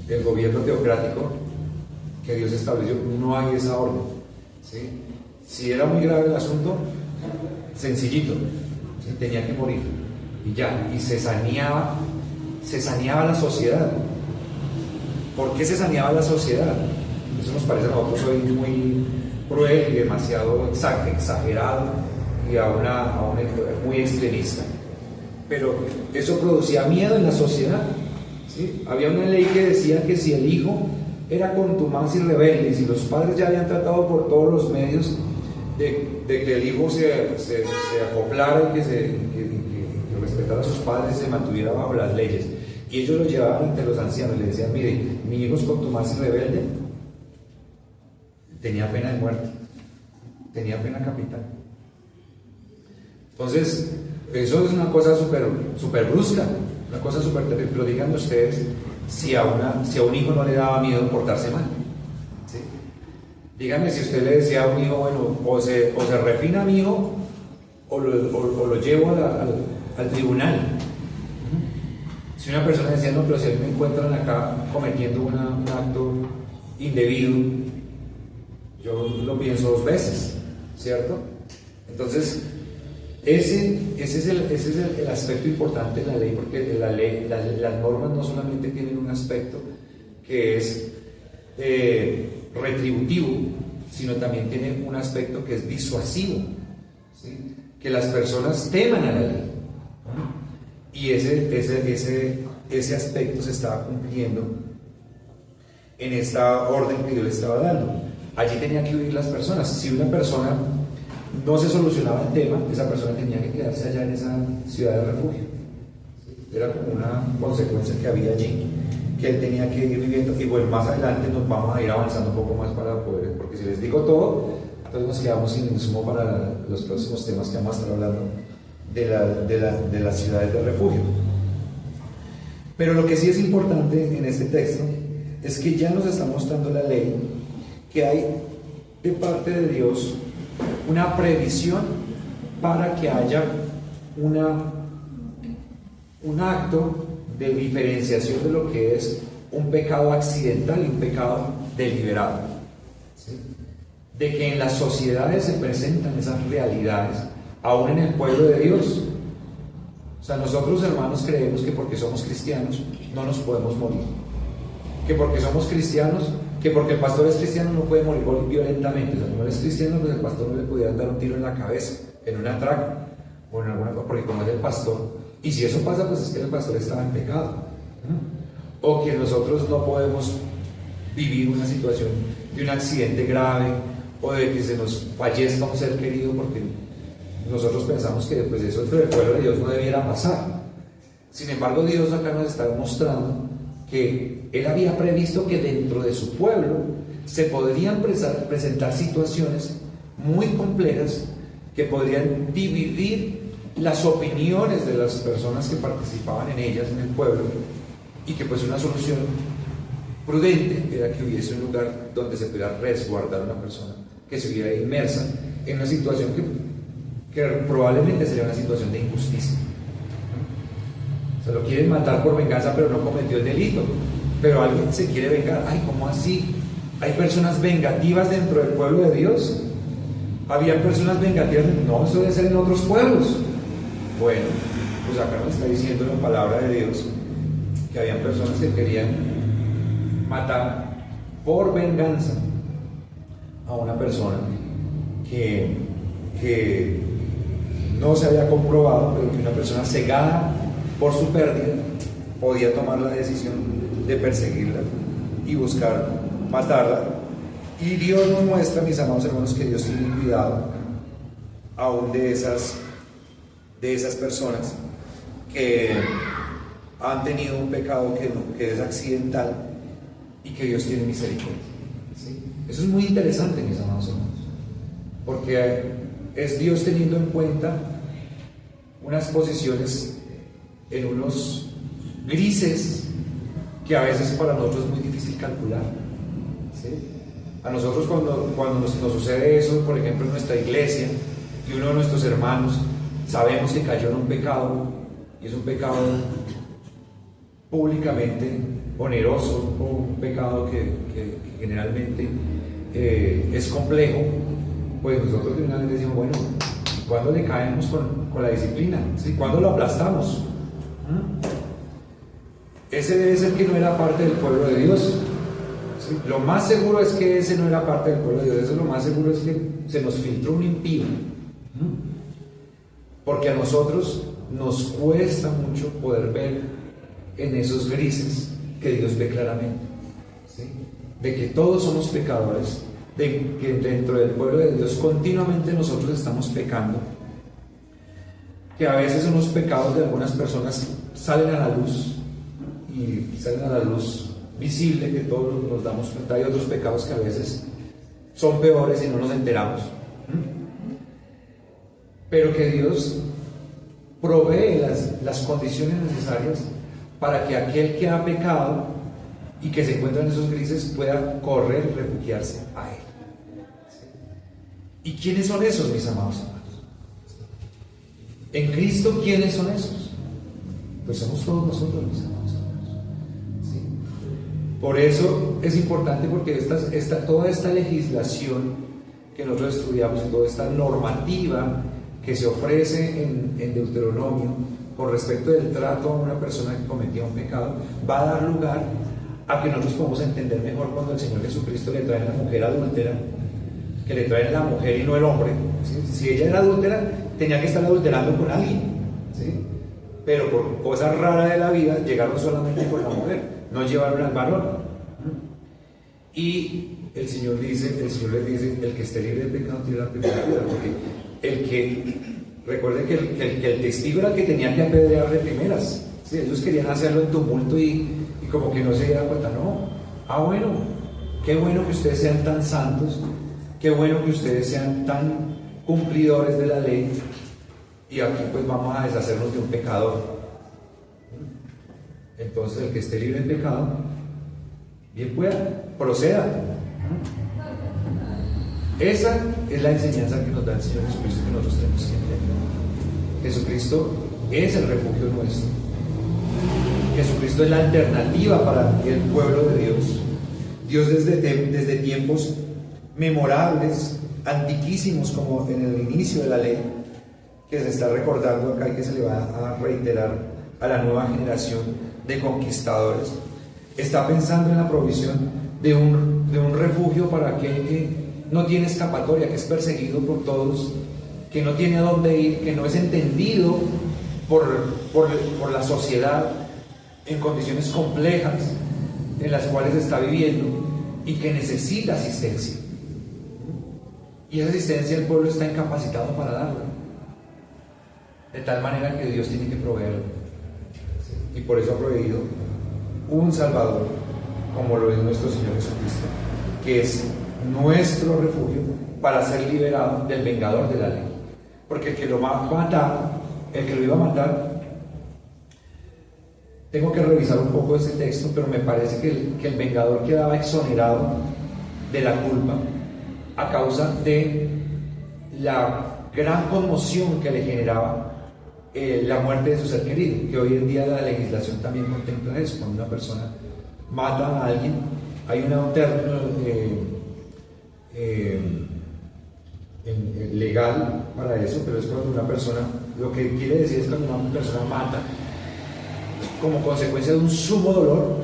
el gobierno teocrático que Dios estableció. No hay esa orden, ¿sí? Si era muy grave el asunto, sencillito, ¿sí? Tenía que morir y ya, y se saneaba la sociedad. ¿Por qué se saneaba la sociedad? Eso nos parece a nosotros hoy muy cruel y demasiado exagerado, y muy extremista, pero eso producía miedo en la sociedad, ¿sí? Había una ley que decía que si el hijo era contumaz y rebelde, y si los padres ya habían tratado por todos los medios de que el hijo se acoplara y que respetara a sus padres y se mantuviera bajo las leyes. Y ellos lo llevaban ante los ancianos y le decían: mire, mi hijo es contumaz y rebelde, tenía pena de muerte, tenía pena capital. Entonces, eso es una cosa súper brusca, una cosa súper terrible. Pero díganme ustedes si a un hijo no le daba miedo portarse mal, ¿sí? Díganme si usted le decía a un hijo: bueno, o se refina a mi hijo o lo llevo al tribunal. Si una persona decía: no, pero si a mí me encuentran acá cometiendo un acto indebido, yo lo pienso 2 veces, ¿cierto? Entonces, ese es el aspecto importante de la ley, porque las normas no solamente tienen un aspecto que es retributivo, sino también tienen un aspecto que es disuasivo, ¿sí? Que las personas teman a la ley. Y ese aspecto se estaba cumpliendo en esta orden que Dios le estaba dando. Allí tenía que huir las personas. Si una persona no se solucionaba el tema, esa persona tenía que quedarse allá en esa ciudad de refugio. Era como una consecuencia que había allí, que él tenía que ir viviendo. Y bueno, más adelante nos vamos a ir avanzando un poco más para poder, porque si les digo todo, entonces nos quedamos sin insumo para los próximos temas que vamos a estar hablando de las ciudades de refugio. Pero lo que sí es importante en este texto es que ya nos está mostrando la ley que hay de parte de Dios una previsión para que haya un acto de diferenciación de lo que es un pecado accidental y un pecado deliberado, ¿sí? De que en las sociedades se presentan esas realidades aún en el pueblo de Dios. O sea, nosotros, hermanos, creemos que porque somos cristianos no nos podemos morir, que porque somos cristianos, que porque el pastor es cristiano no puede morir violentamente. O sea, como él es cristiano, pues el pastor no le pudiera dar un tiro en la cabeza, en un atraco o en alguna cosa, porque como es el pastor, y si eso pasa, pues es que el pastor estaba en pecado, ¿no? O que nosotros no podemos vivir una situación de un accidente grave o de que se nos fallezca un ser querido, porque nosotros pensamos que pues eso entre el pueblo de Dios no debiera pasar. Sin embargo, Dios acá nos está mostrando que Él había previsto que dentro de su pueblo se podrían presentar situaciones muy complejas que podrían dividir las opiniones de las personas que participaban en ellas, en el pueblo, y que pues una solución prudente era que hubiese un lugar donde se pudiera resguardar a una persona que se hubiera inmersa en una situación que probablemente sería una situación de injusticia. Se lo quieren matar por venganza, pero no cometió el delito, pero alguien se quiere vengar. Ay, ¿cómo así? ¿Hay personas vengativas dentro del pueblo de Dios? ¿Había personas vengativas? No, eso debe ser en otros pueblos. Bueno, pues acá nos está diciendo la palabra de Dios que habían personas que querían matar por venganza a una persona que no se había comprobado, pero que una persona cegada por su pérdida podía tomar la decisión de perseguirla y buscar matarla. Y Dios nos muestra, mis amados hermanos, que Dios tiene cuidado aún de esas personas que han tenido un pecado que es accidental y que Dios tiene misericordia, ¿sí? Eso es muy interesante, mis amados hermanos, porque es Dios teniendo en cuenta unas posiciones en unos grises que a veces para nosotros es muy difícil calcular, ¿sí? A nosotros cuando nos sucede eso, por ejemplo en nuestra iglesia, y uno de nuestros hermanos sabemos que cayó en un pecado, y es un pecado públicamente oneroso, o un pecado que generalmente es complejo, pues nosotros de una vez decimos, bueno, ¿cuándo le caemos con la disciplina? ¿Sí? ¿Cuándo lo aplastamos? Ese debe ser que no era parte del pueblo de Dios, ¿sí? Lo más seguro es que ese no era parte del pueblo de Dios. Eso lo más seguro es que se nos filtró un impío, porque a nosotros nos cuesta mucho poder ver en esos grises que Dios ve claramente, ¿sí? De que todos somos pecadores de que dentro del pueblo de Dios continuamente nosotros estamos pecando, que a veces unos pecados de algunas personas salen a la luz y salen a la luz visible, que todos nos damos cuenta. Hay otros pecados que a veces son peores y no nos enteramos, pero que Dios provee las condiciones necesarias para que aquel que ha pecado y que se encuentra en esos grises pueda correr y refugiarse a Él. ¿Y quiénes son esos, mis amados hermanos? En Cristo, ¿quiénes son esos? Pues somos todos nosotros, mis amados hermanos. ¿Sí? Por eso es importante, porque toda esta legislación que nosotros estudiamos y toda esta normativa que se ofrece en Deuteronomio con respecto del trato a una persona que cometía un pecado, va a dar lugar a que nosotros podamos entender mejor cuando el Señor Jesucristo le trae a la mujer adúltera, que le trae la mujer y no el hombre. ¿Sí? Si ella era adúltera, tenía que estar adulterando con alguien, ¿sí? Pero por cosas raras de la vida llegaron solamente con la mujer, no llevaron al varón. Y el Señor les dice, el que esté libre de pecado tire la primera piedra, porque recuerden que el testigo era el que tenía que apedrear de primeras, ¿sí? Ellos querían hacerlo en tumulto y como que no se diera cuenta. No, bueno, qué bueno que ustedes sean tan santos, qué bueno que ustedes sean tan cumplidores de la ley, y aquí pues vamos a deshacernos de un pecador. Entonces el que esté libre de pecado, bien pueda, proceda. Esa es la enseñanza que nos da el Señor Jesucristo, que nosotros tenemos que entender. Jesucristo es el refugio nuestro. Jesucristo es la alternativa para el pueblo de Dios. Dios desde tiempos memorables, antiquísimos, como en el inicio de la ley, que se está recordando acá y que se le va a reiterar a la nueva generación de conquistadores, está pensando en la provisión de un refugio para aquel que no tiene escapatoria, que es perseguido por todos, que no tiene a dónde ir, que no es entendido por la sociedad en condiciones complejas en las cuales está viviendo y que necesita asistencia. Y esa asistencia el pueblo está incapacitado para darla, de tal manera que Dios tiene que proveerlo. Y por eso ha proveído un Salvador, como lo es nuestro Señor Jesucristo, que es nuestro refugio para ser liberado del vengador de la ley. Porque el que lo va a matar, el que lo iba a matar, tengo que revisar un poco ese texto, pero me parece que el vengador quedaba exonerado de la culpa a causa de la gran conmoción que le generaba la muerte de su ser querido, que hoy en día la legislación también contempla eso. Cuando una persona mata a alguien, hay un término legal para eso, pero es cuando una persona, lo que quiere decir es cuando una persona mata como consecuencia de un sumo dolor.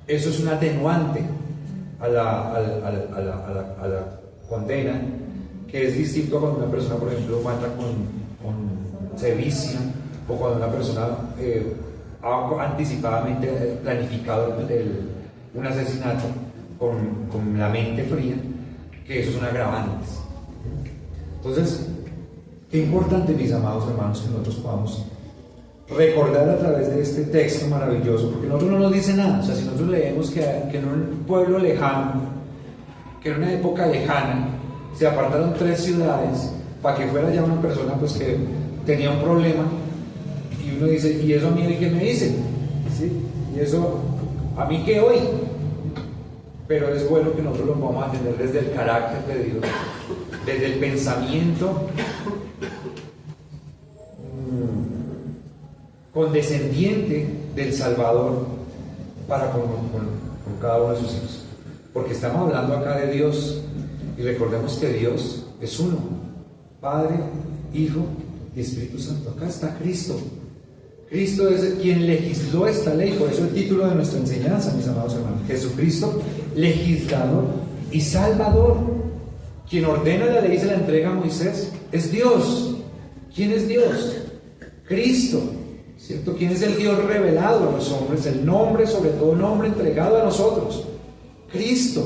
Eso es un atenuante a la condena, que es distinto a cuando una persona, por ejemplo, mata con sevicia, o cuando una persona ha anticipadamente planificado un asesinato con la mente fría, que eso es un agravante. Entonces, qué importante, mis amados hermanos, que nosotros podamos recordar a través de este texto maravilloso, porque nosotros no nos dice nada. O sea, si nosotros leemos que en un pueblo lejano, que en una época lejana, se apartaron 3 ciudades para que fuera ya una persona pues que tenía un problema, y uno dice, ¿y eso a mí qué me dice? ¿Sí? ¿Y eso a mí qué hoy? Pero es bueno que nosotros lo podamos entender desde el carácter de Dios, desde el pensamiento condescendiente del Salvador para con cada uno de sus hijos. Porque estamos hablando acá de Dios, y recordemos que Dios es uno: Padre, Hijo y Espíritu Santo. Acá está Cristo. Cristo es quien legisló esta ley. Por eso el título de nuestra enseñanza, mis amados hermanos: Jesucristo, legislador y salvador. Quien ordena la ley y se la entrega a Moisés es Dios. ¿Quién es Dios? Cristo, ¿cierto? ¿Quién es el Dios revelado a los hombres? El nombre, sobre todo nombre, entregado a nosotros: Cristo.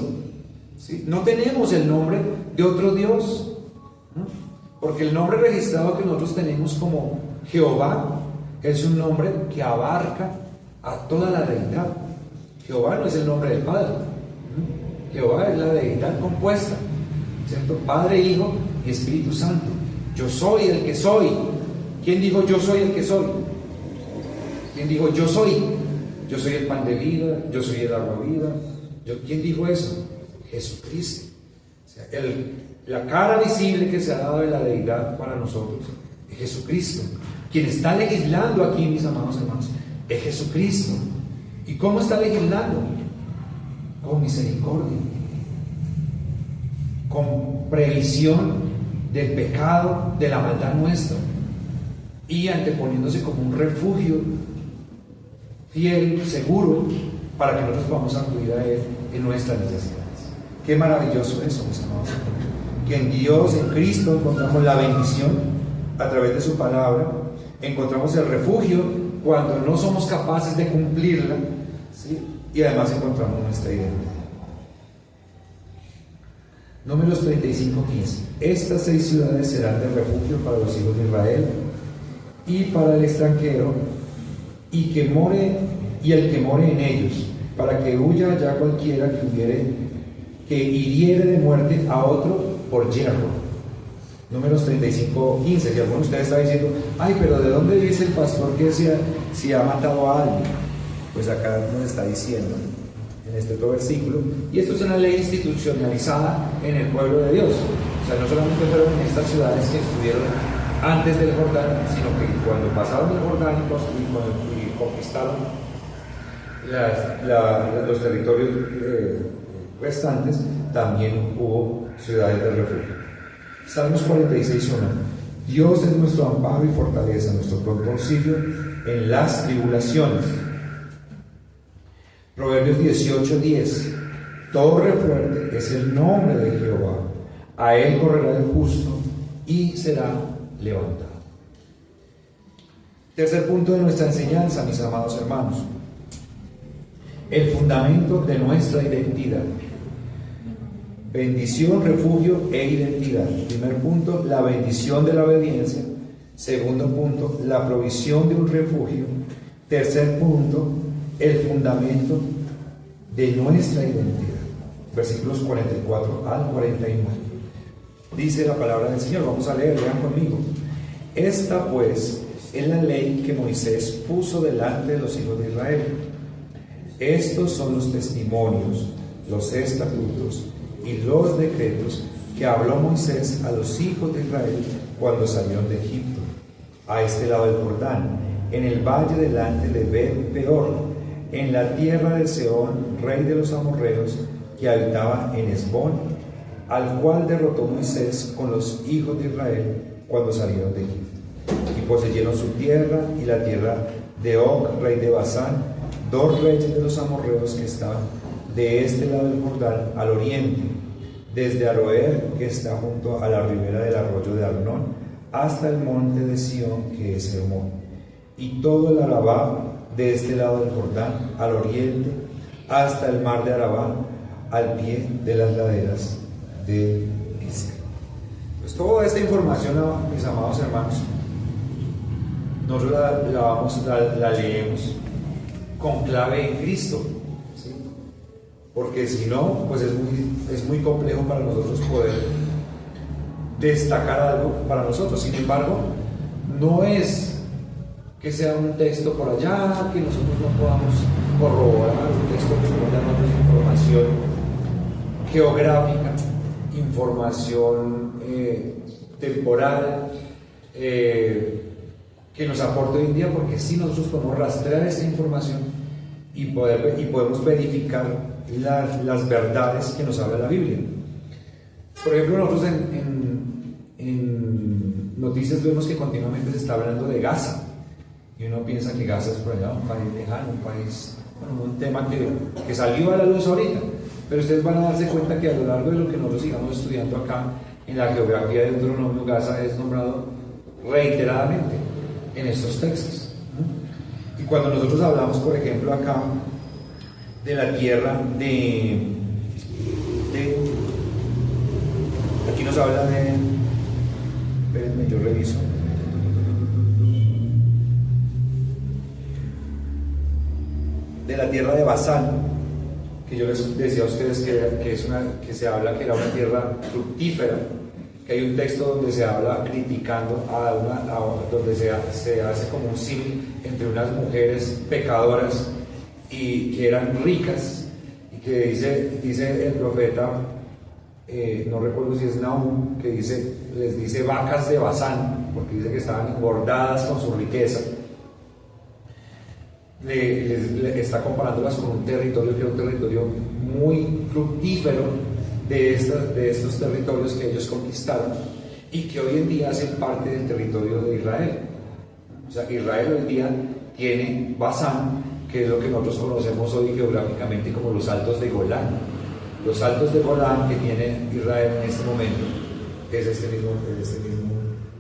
¿sí? No tenemos el nombre de otro Dios, ¿no? Porque el nombre registrado que nosotros tenemos como Jehová es un nombre que abarca a toda la deidad. Jehová no es el nombre del Padre, ¿no? Jehová es la deidad compuesta, ¿cierto? Padre, Hijo y Espíritu Santo. Yo soy el que soy. ¿Quién dijo yo soy el que soy? ¿Quién dijo yo soy? Yo soy el pan de vida, yo soy el agua viva. ¿Quién dijo eso? Jesucristo. O sea, la cara visible que se ha dado de la deidad para nosotros es Jesucristo. Quien está legislando aquí, mis amados hermanos, es Jesucristo. ¿Y cómo está legislando? Con misericordia, con previsión del pecado, de la maldad nuestra, y anteponiéndose como un refugio fiel, seguro, para que nosotros podamos acudir a Él en nuestras necesidades. Qué maravilloso eso, mis amados hermanos, que en Dios, en Cristo, encontramos la bendición a través de su palabra, encontramos el refugio cuando no somos capaces de cumplirla, ¿sí? Y además encontramos nuestra identidad. Números 35:15. Estas 6 ciudades serán de refugio para los hijos de Israel y para el extranjero, y el que more en ellos, para que huya allá cualquiera que hiriere de muerte a otro por yerro. Números 35:15. Si alguno de ustedes está diciendo, ay, pero ¿de dónde dice el pastor que si ha matado a alguien? Pues acá nos está diciendo en este otro versículo, y esto es una ley institucionalizada en el pueblo de Dios. O sea, no solamente fueron en estas ciudades que estuvieron antes del Jordán, sino que cuando pasaron el Jordán y conquistaron los territorios restantes, también hubo ciudades de refugio. Salmos 46:1. Dios es nuestro amparo y fortaleza, nuestro pronto auxilio en las tribulaciones. Proverbios 18:10. Torre fuerte es el nombre de Jehová, a él correrá el justo y será levantado. Tercer punto de nuestra enseñanza, mis amados hermanos: el fundamento de nuestra identidad. Bendición, refugio e identidad. Primer punto, la bendición de la obediencia. Segundo punto, la provisión de un refugio. Tercer punto, el fundamento de nuestra identidad. Versículos 44 al 49. Dice la palabra del Señor. Vamos a leer, lean conmigo. Esta pues es la ley que Moisés puso delante de los hijos de Israel. Estos son los testimonios, los estatutos y los decretos que habló Moisés a los hijos de Israel cuando salieron de Egipto, a este lado del Jordán, en el valle delante de Bet-peor, en la tierra de Sehón, rey de los amorreos, que habitaba en Hesbón, al cual derrotó Moisés con los hijos de Israel cuando salieron de Egipto. Y poseyeron su tierra y la tierra de Og, rey de Basán, 2 reyes de los amorreos que estaban de este lado del Jordán al oriente, desde Aroer, que está junto a la ribera del arroyo de Arnón, hasta el monte de Sión, que es Hermón, y todo el Arabá de este lado del Jordán al oriente, hasta el mar de Arabá, al pie de las laderas de Pisga. Pues toda esta información, mis amados hermanos, nosotros la leemos con clave en Cristo, ¿sí? Porque si no, pues es muy complejo para nosotros poder destacar algo para nosotros. Sin embargo, no es que sea un texto por allá, que nosotros no podamos corroborar, un texto que nos da información geográfica, información temporal, que nos aporte hoy en día, porque sí nosotros podemos rastrear esta información y podemos verificar las verdades que nos habla la Biblia. Por ejemplo, nosotros en noticias vemos que continuamente se está hablando de Gaza, y uno piensa que Gaza es por allá un país lejano, un tema que salió a la luz ahorita, pero ustedes van a darse cuenta que a lo largo de lo que nosotros sigamos estudiando acá en la geografía de Deuteronomio, Gaza es nombrado reiteradamente en estos textos. Y cuando nosotros hablamos, por ejemplo, acá de la tierra de habla de, espérenme, yo reviso. De la tierra de Basán, que yo les decía a ustedes que se habla que era una tierra fructífera, que hay un texto donde se habla criticando donde se hace como un símil entre unas mujeres pecadoras y que eran ricas, y que dice el profeta, no recuerdo si es Nahum, que les dice vacas de Basán, porque dice que estaban engordadas con su riqueza. Le está comparándolas con un territorio que era un territorio muy fructífero de estos territorios que ellos conquistaron y que hoy en día hacen parte del territorio de Israel. O sea, Israel hoy en día tiene Basán, que es lo que nosotros conocemos hoy geográficamente como los Altos de Golán. Los Altos de Golán que tiene Israel en este momento es este mismo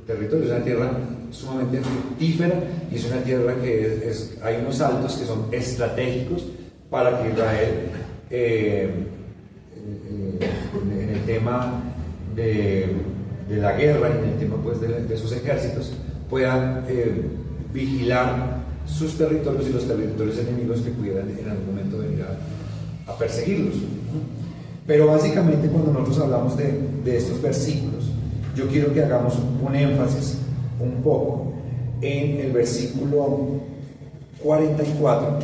territorio, es una tierra sumamente fructífera y es una tierra que hay unos altos que son estratégicos para que Israel en el tema de la guerra y en el tema pues de sus ejércitos puedan vigilar sus territorios y los territorios enemigos que pudieran en algún momento venir a perseguirlos. Pero básicamente cuando nosotros hablamos de estos versículos, yo quiero que hagamos un énfasis un poco en el versículo 44,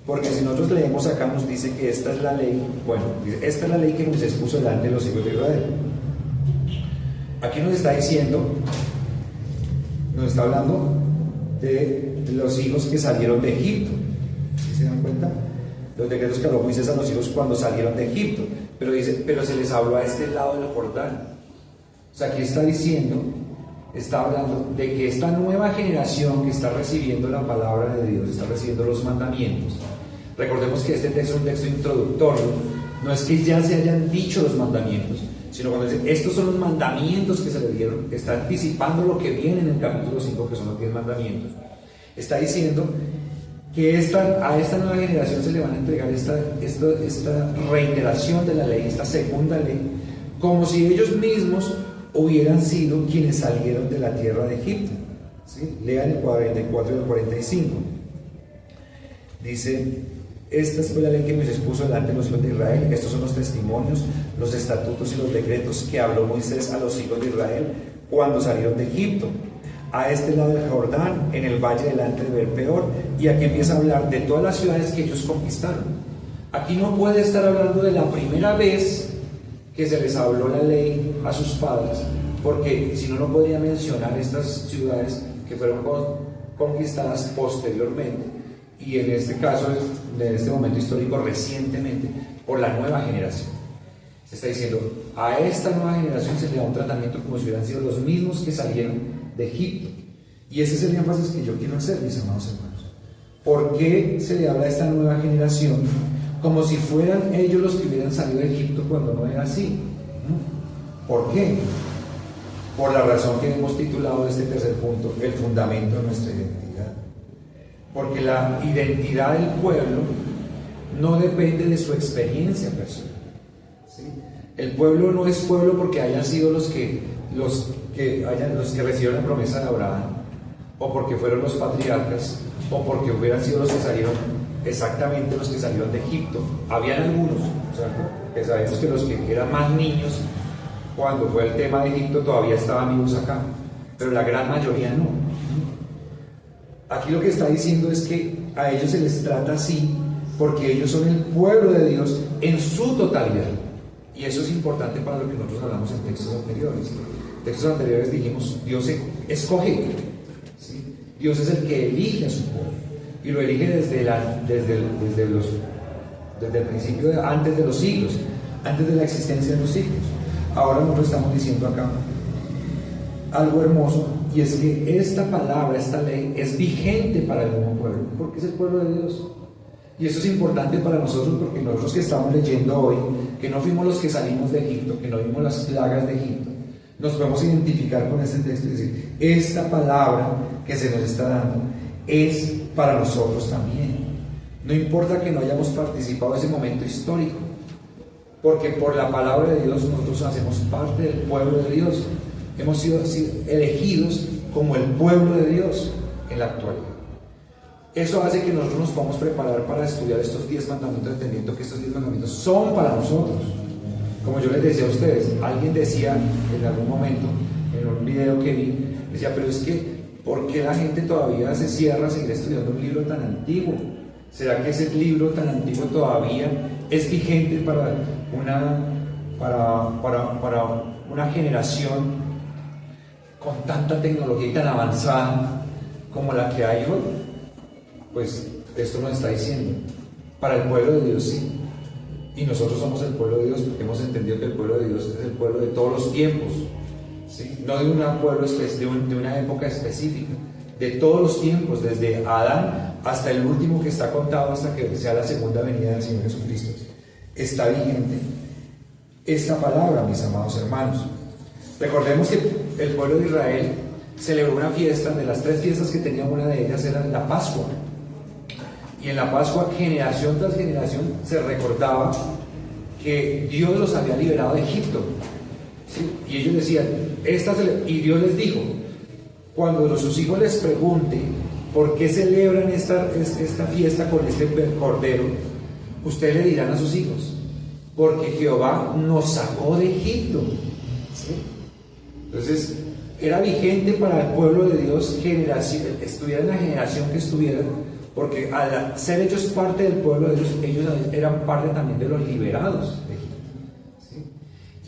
porque si nosotros leemos acá nos dice que esta es la ley, esta es la ley que Moisés puso delante de los hijos de Israel. Aquí nos está diciendo, nos está hablando de los hijos que salieron de Egipto. ¿Sí se dan cuenta? Los decretos que habló Moisés a los hijos cuando salieron de Egipto, pero dice, pero se les habló a este lado del Jordán. O sea, aquí está hablando de que esta nueva generación que está recibiendo la palabra de Dios, está recibiendo los mandamientos. Recordemos que este texto es un texto introductorio, no es que ya se hayan dicho los mandamientos, sino cuando dice, estos son los mandamientos que se le dieron, está anticipando lo que viene en el capítulo 5, que son los 10 mandamientos. Está diciendo que a esta nueva generación se le van a entregar esta reiteración de la ley, esta segunda ley, como si ellos mismos hubieran sido quienes salieron de la tierra de Egipto. ¿Sí? Lean el 44 y el 45. Dice, esta fue la ley que Moisés puso delante de los hijos de Israel. Estos son los testimonios, los estatutos y los decretos que habló Moisés a los hijos de Israel cuando salieron de Egipto, a este lado del Jordán, en el valle delante de Belpeor. Y aquí empieza a hablar de todas las ciudades que ellos conquistaron. Aquí no puede estar hablando de la primera vez que se les habló la ley a sus padres, porque si no, no podría mencionar estas ciudades que fueron conquistadas posteriormente, y en este caso, en este momento histórico, recientemente, por la nueva generación. Se está diciendo, a esta nueva generación se le da un tratamiento como si hubieran sido los mismos que salieron de Egipto. Y ese es el énfasis que yo quiero hacer, mis amados hermanos. ¿Por qué se le habla a esta nueva generación como si fueran ellos los que hubieran salido de Egipto cuando no era así? ¿Por qué? Por la razón que hemos titulado este tercer punto, el fundamento de nuestra identidad. Porque la identidad del pueblo no depende de su experiencia personal. ¿Sí? El pueblo no es pueblo porque hayan sido los que recibieron la promesa de Abraham, o porque fueron los patriarcas, o porque hubieran sido los que salieron, exactamente los que salieron de Egipto. Habían algunos, ¿cierto? Que sabemos que los que eran más niños cuando fue el tema de Egipto todavía estaban vivos acá, pero la gran mayoría no. Aquí lo que está diciendo es que a ellos se les trata así porque ellos son el pueblo de Dios en su totalidad, y eso es importante para lo que nosotros hablamos en textos anteriores. En textos anteriores dijimos, Dios escoge, ¿sí? Dios es el que elige a su pueblo, y lo elige desde el principio, antes de los siglos, antes de la existencia de los siglos. Ahora nosotros estamos diciendo acá algo hermoso, y es que esta palabra, esta ley, es vigente para el nuevo pueblo, porque es el pueblo de Dios. Y eso es importante para nosotros, porque nosotros que estamos leyendo hoy, que no fuimos los que salimos de Egipto, que no vimos las plagas de Egipto, nos podemos identificar con este texto y decir, esta palabra que se nos está dando es para nosotros también. No importa que no hayamos participado de ese momento histórico, porque por la palabra de Dios nosotros hacemos parte del pueblo de Dios. Hemos sido elegidos como el pueblo de Dios en la actualidad. Eso hace que nosotros nos podamos preparar para estudiar estos 10 mandamientos, entendiendo que estos 10 mandamientos son para nosotros. Como yo les decía a ustedes, alguien decía en algún momento, en un video que vi, decía, pero es que, ¿por qué la gente todavía se cierra a seguir estudiando un libro tan antiguo? ¿Será que ese libro tan antiguo todavía es vigente para una generación con tanta tecnología y tan avanzada como la que hay hoy? Pues esto nos está diciendo, para el pueblo de Dios sí, y nosotros somos el pueblo de Dios porque hemos entendido que el pueblo de Dios es el pueblo de todos los tiempos, ¿sí? No de de una época específica, de todos los tiempos, desde Adán hasta el último que está contado, hasta que sea la segunda venida del Señor Jesucristo. Está vigente esta palabra, mis amados hermanos. Recordemos que el pueblo de Israel celebró una fiesta. De las 3 fiestas que tenían, una de ellas era la Pascua. Y en la Pascua, generación tras generación, se recordaba que Dios los había liberado de Egipto, ¿sí? Y ellos decían, y Dios les dijo, cuando sus hijos les pregunten por qué celebran esta fiesta con este cordero, ustedes le dirán a sus hijos, porque Jehová nos sacó de Egipto, ¿sí? Entonces, era vigente para el pueblo de Dios, estuviera en la generación que estuvieran, porque al ser ellos parte del pueblo de Dios, ellos eran parte también de los liberados de Egipto, ¿sí?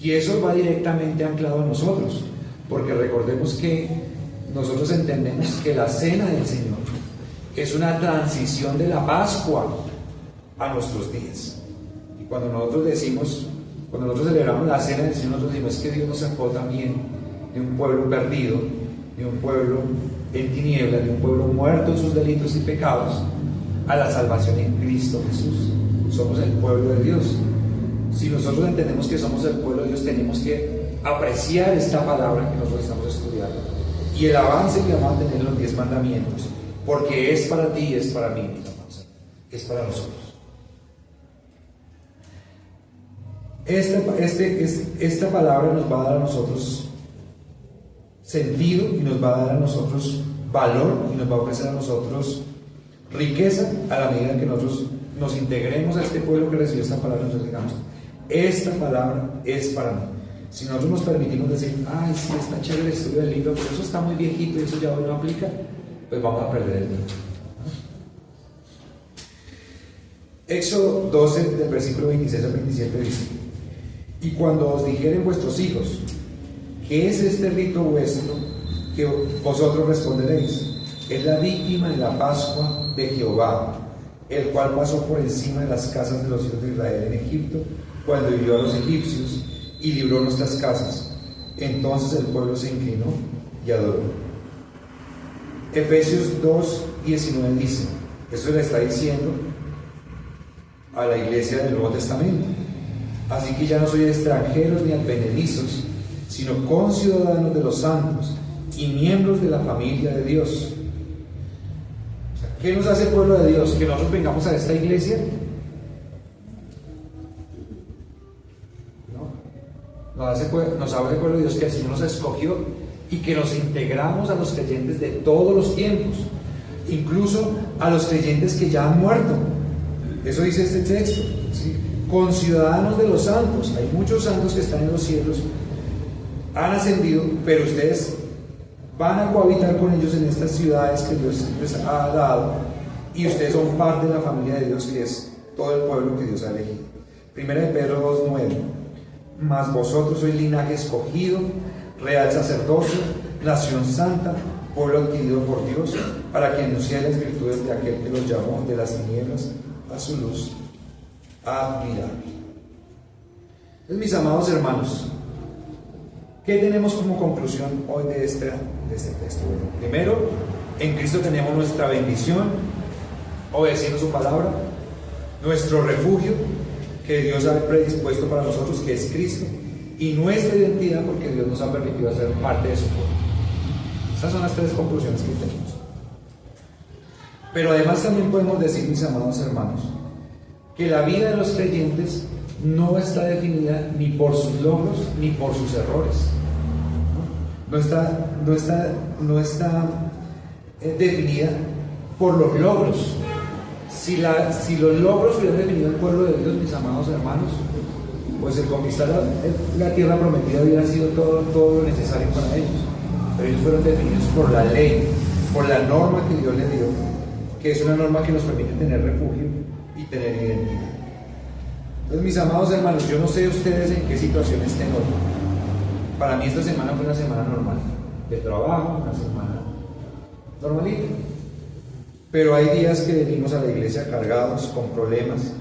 Y eso va directamente anclado a nosotros, porque recordemos que nosotros entendemos que la cena del Señor es una transición de la Pascua a nuestros días. Y cuando nosotros celebramos la cena del Señor, nosotros decimos que Dios nos sacó también de un pueblo perdido, de un pueblo en tinieblas, de un pueblo muerto en sus delitos y pecados, a la salvación en Cristo Jesús. Somos el pueblo de Dios. Si nosotros entendemos que somos el pueblo de Dios, tenemos que apreciar esta palabra que nosotros estamos estudiando y el avance que vamos a tener en los 10 mandamientos, porque es para ti y es para mí, mis amados, es para nosotros. Esta palabra nos va a dar a nosotros sentido y nos va a dar a nosotros valor y nos va a ofrecer a nosotros riqueza a la medida que nosotros nos integremos a este pueblo que recibió esta palabra. Nosotros digamos, esta palabra es para mí. Si nosotros nos permitimos decir, ay, sí, está chévere el estudio del libro, pero eso está muy viejito y eso ya hoy no aplica, pues vamos a perder el tiempo. Éxodo 12, del versículo 26 al 27 dice, y cuando os dijeren vuestros hijos, ¿qué es este rito vuestro? Que vosotros responderéis, es la víctima de la Pascua de Jehová, el cual pasó por encima de las casas de los hijos de Israel en Egipto, cuando hirió a los egipcios y libró nuestras casas. Entonces el pueblo se inclinó y adoró. Efesios 2, 19 dice, eso le está diciendo a la iglesia del Nuevo Testamento, así que ya no sois extranjeros ni advenedizos, sino conciudadanos de los santos y miembros de la familia de Dios. O sea, ¿qué nos hace el pueblo de Dios? Que nosotros vengamos a esta iglesia. No, nos habla el pueblo de Dios que el Señor nos escogió y que nos integramos a los creyentes de todos los tiempos, incluso a los creyentes que ya han muerto. Eso dice este texto, ¿sí? Conciudadanos de los santos. Hay muchos santos que están en los cielos, han ascendido, pero ustedes van a cohabitar con ellos en estas ciudades que Dios les ha dado, y ustedes son parte de la familia de Dios, que es todo el pueblo que Dios ha elegido. Primera de Pedro 2:9, mas vosotros sois linaje escogido, real sacerdocio, nación santa, pueblo adquirido por Dios, para que anunciéis las virtudes de aquel que los llamó de las tinieblas a su luz admirable. Entonces, mis amados hermanos, ¿qué tenemos como conclusión hoy de este texto? Bueno, primero, en Cristo tenemos nuestra bendición, obedeciendo su palabra, nuestro refugio que Dios ha predispuesto para nosotros, que es Cristo, y nuestra identidad, porque Dios nos ha permitido ser parte de su pueblo. Esas son las 3 conclusiones que tenemos. Pero además también podemos decir, mis amados hermanos, que la vida de los creyentes no está definida ni por sus logros ni por sus errores. No está definida por los logros. Si los logros hubieran definido el pueblo de Dios, mis amados hermanos, pues el conquistar la tierra prometida hubiera sido todo lo necesario para ellos. Pero ellos fueron definidos por la ley, por la norma que Dios les dio, que es una norma que nos permite tener refugio y tener identidad. Entonces, mis amados hermanos, yo no sé ustedes en qué situación estén hoy. Para mí esta semana fue una semana normal, de trabajo, una semana normalita. Pero hay días que venimos a la iglesia cargados, con problemas,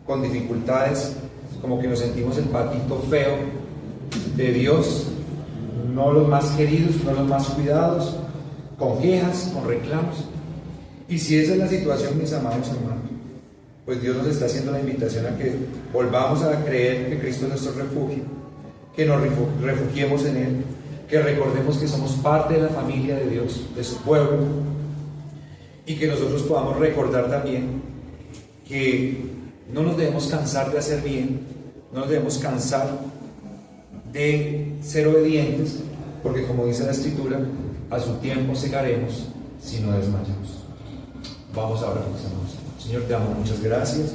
con dificultades, como que nos sentimos el patito feo de Dios, no los más queridos, no los más cuidados, con quejas, con reclamos. Y si esa es la situación, mis amados hermanos, pues Dios nos está haciendo la invitación a que volvamos a creer que Cristo es nuestro refugio, que nos refugiemos en Él, que recordemos que somos parte de la familia de Dios, de su pueblo, y que nosotros podamos recordar también que no nos debemos cansar de hacer bien, no nos debemos cansar de ser obedientes, porque como dice la Escritura, a su tiempo segaremos si no desmayamos. Vamos a orar, mis hermanos. Señor, te amo, muchas gracias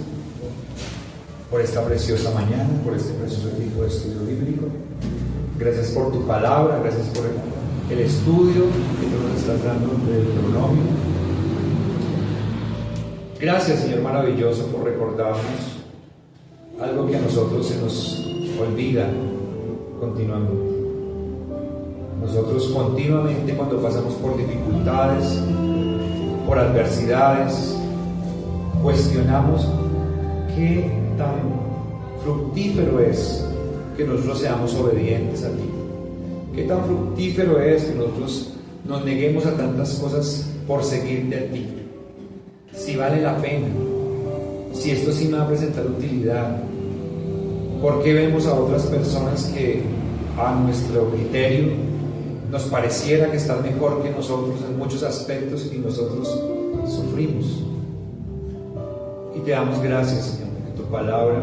por esta preciosa mañana, por este precioso tiempo de estudio bíblico. Gracias por tu palabra, gracias por el estudio que tú nos estás dando del Deuteronomio. Gracias, Señor maravilloso, por recordarnos algo que a nosotros se nos olvida continuamente. Nosotros continuamente, cuando pasamos por dificultades, por adversidades, cuestionamos qué tan fructífero es que nosotros seamos obedientes a ti. Qué tan fructífero es que nosotros nos neguemos a tantas cosas por seguirte a ti. Si vale la pena, si esto sí me va a presentar utilidad. ¿Por qué vemos a otras personas que a nuestro criterio nos pareciera que están mejor que nosotros en muchos aspectos y nosotros sufrimos? Y te damos gracias, Señor, porque tu palabra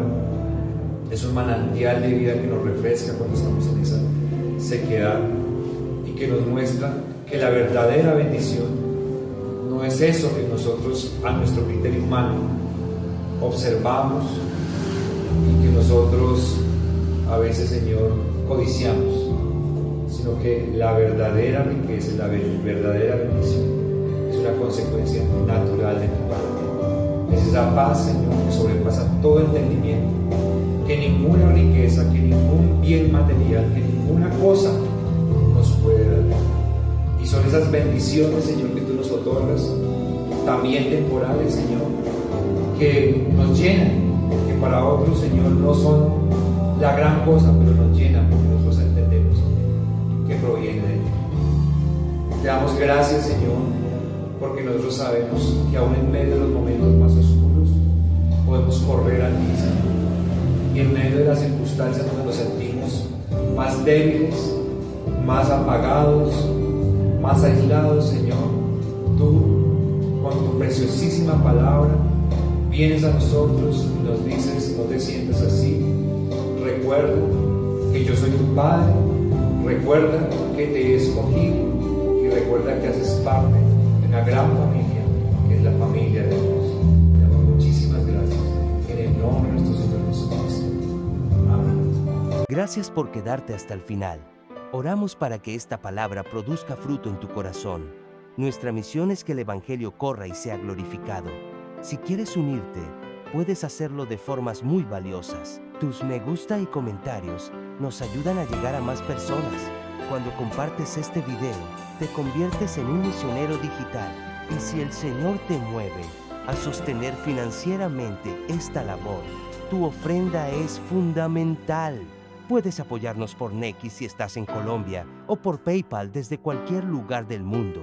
es un manantial de vida que nos refresca cuando estamos en esa sequedad y que nos muestra que la verdadera bendición no es eso que nosotros a nuestro criterio humano observamos y que nosotros a veces, Señor, codiciamos, sino que la verdadera riqueza, la verdadera bendición es una consecuencia natural de tu palabra. Es esa paz, Señor, que sobrepasa todo entendimiento, que ninguna riqueza, que ningún bien material, que ninguna cosa nos puede dar. Y son esas bendiciones, Señor, que tú nos otorgas, también temporales, Señor, que nos llenan, que para otros, Señor, no son la gran cosa, pero nos llenan porque nosotros entendemos que proviene de ti. Te damos gracias, Señor, porque nosotros sabemos que aún en medio de los momentos más oscuros podemos correr a ti, Señor. Y en medio de las circunstancias donde nos sentimos más débiles, más apagados, más aislados, Señor, tú, con tu preciosísima palabra, vienes a nosotros y nos dices: no te sientas así, recuerda que yo soy tu Padre, recuerda que te he escogido y recuerda que haces parte de una gran familia, que es la familia de Dios. Te damos muchísimas gracias en el nombre de nuestro Señor Jesucristo. Amén. Gracias por quedarte hasta el final. Oramos para que esta palabra produzca fruto en tu corazón. Nuestra misión es que el Evangelio corra y sea glorificado. Si quieres unirte, puedes hacerlo de formas muy valiosas. Tus me gusta y comentarios nos ayudan a llegar a más personas. Cuando compartes este video, te conviertes en un misionero digital. Y si el Señor te mueve a sostener financieramente esta labor, tu ofrenda es fundamental. Puedes apoyarnos por Nequi si estás en Colombia o por PayPal desde cualquier lugar del mundo.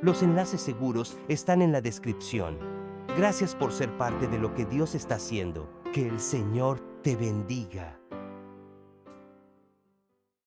Los enlaces seguros están en la descripción. Gracias por ser parte de lo que Dios está haciendo. Que el Señor te bendiga.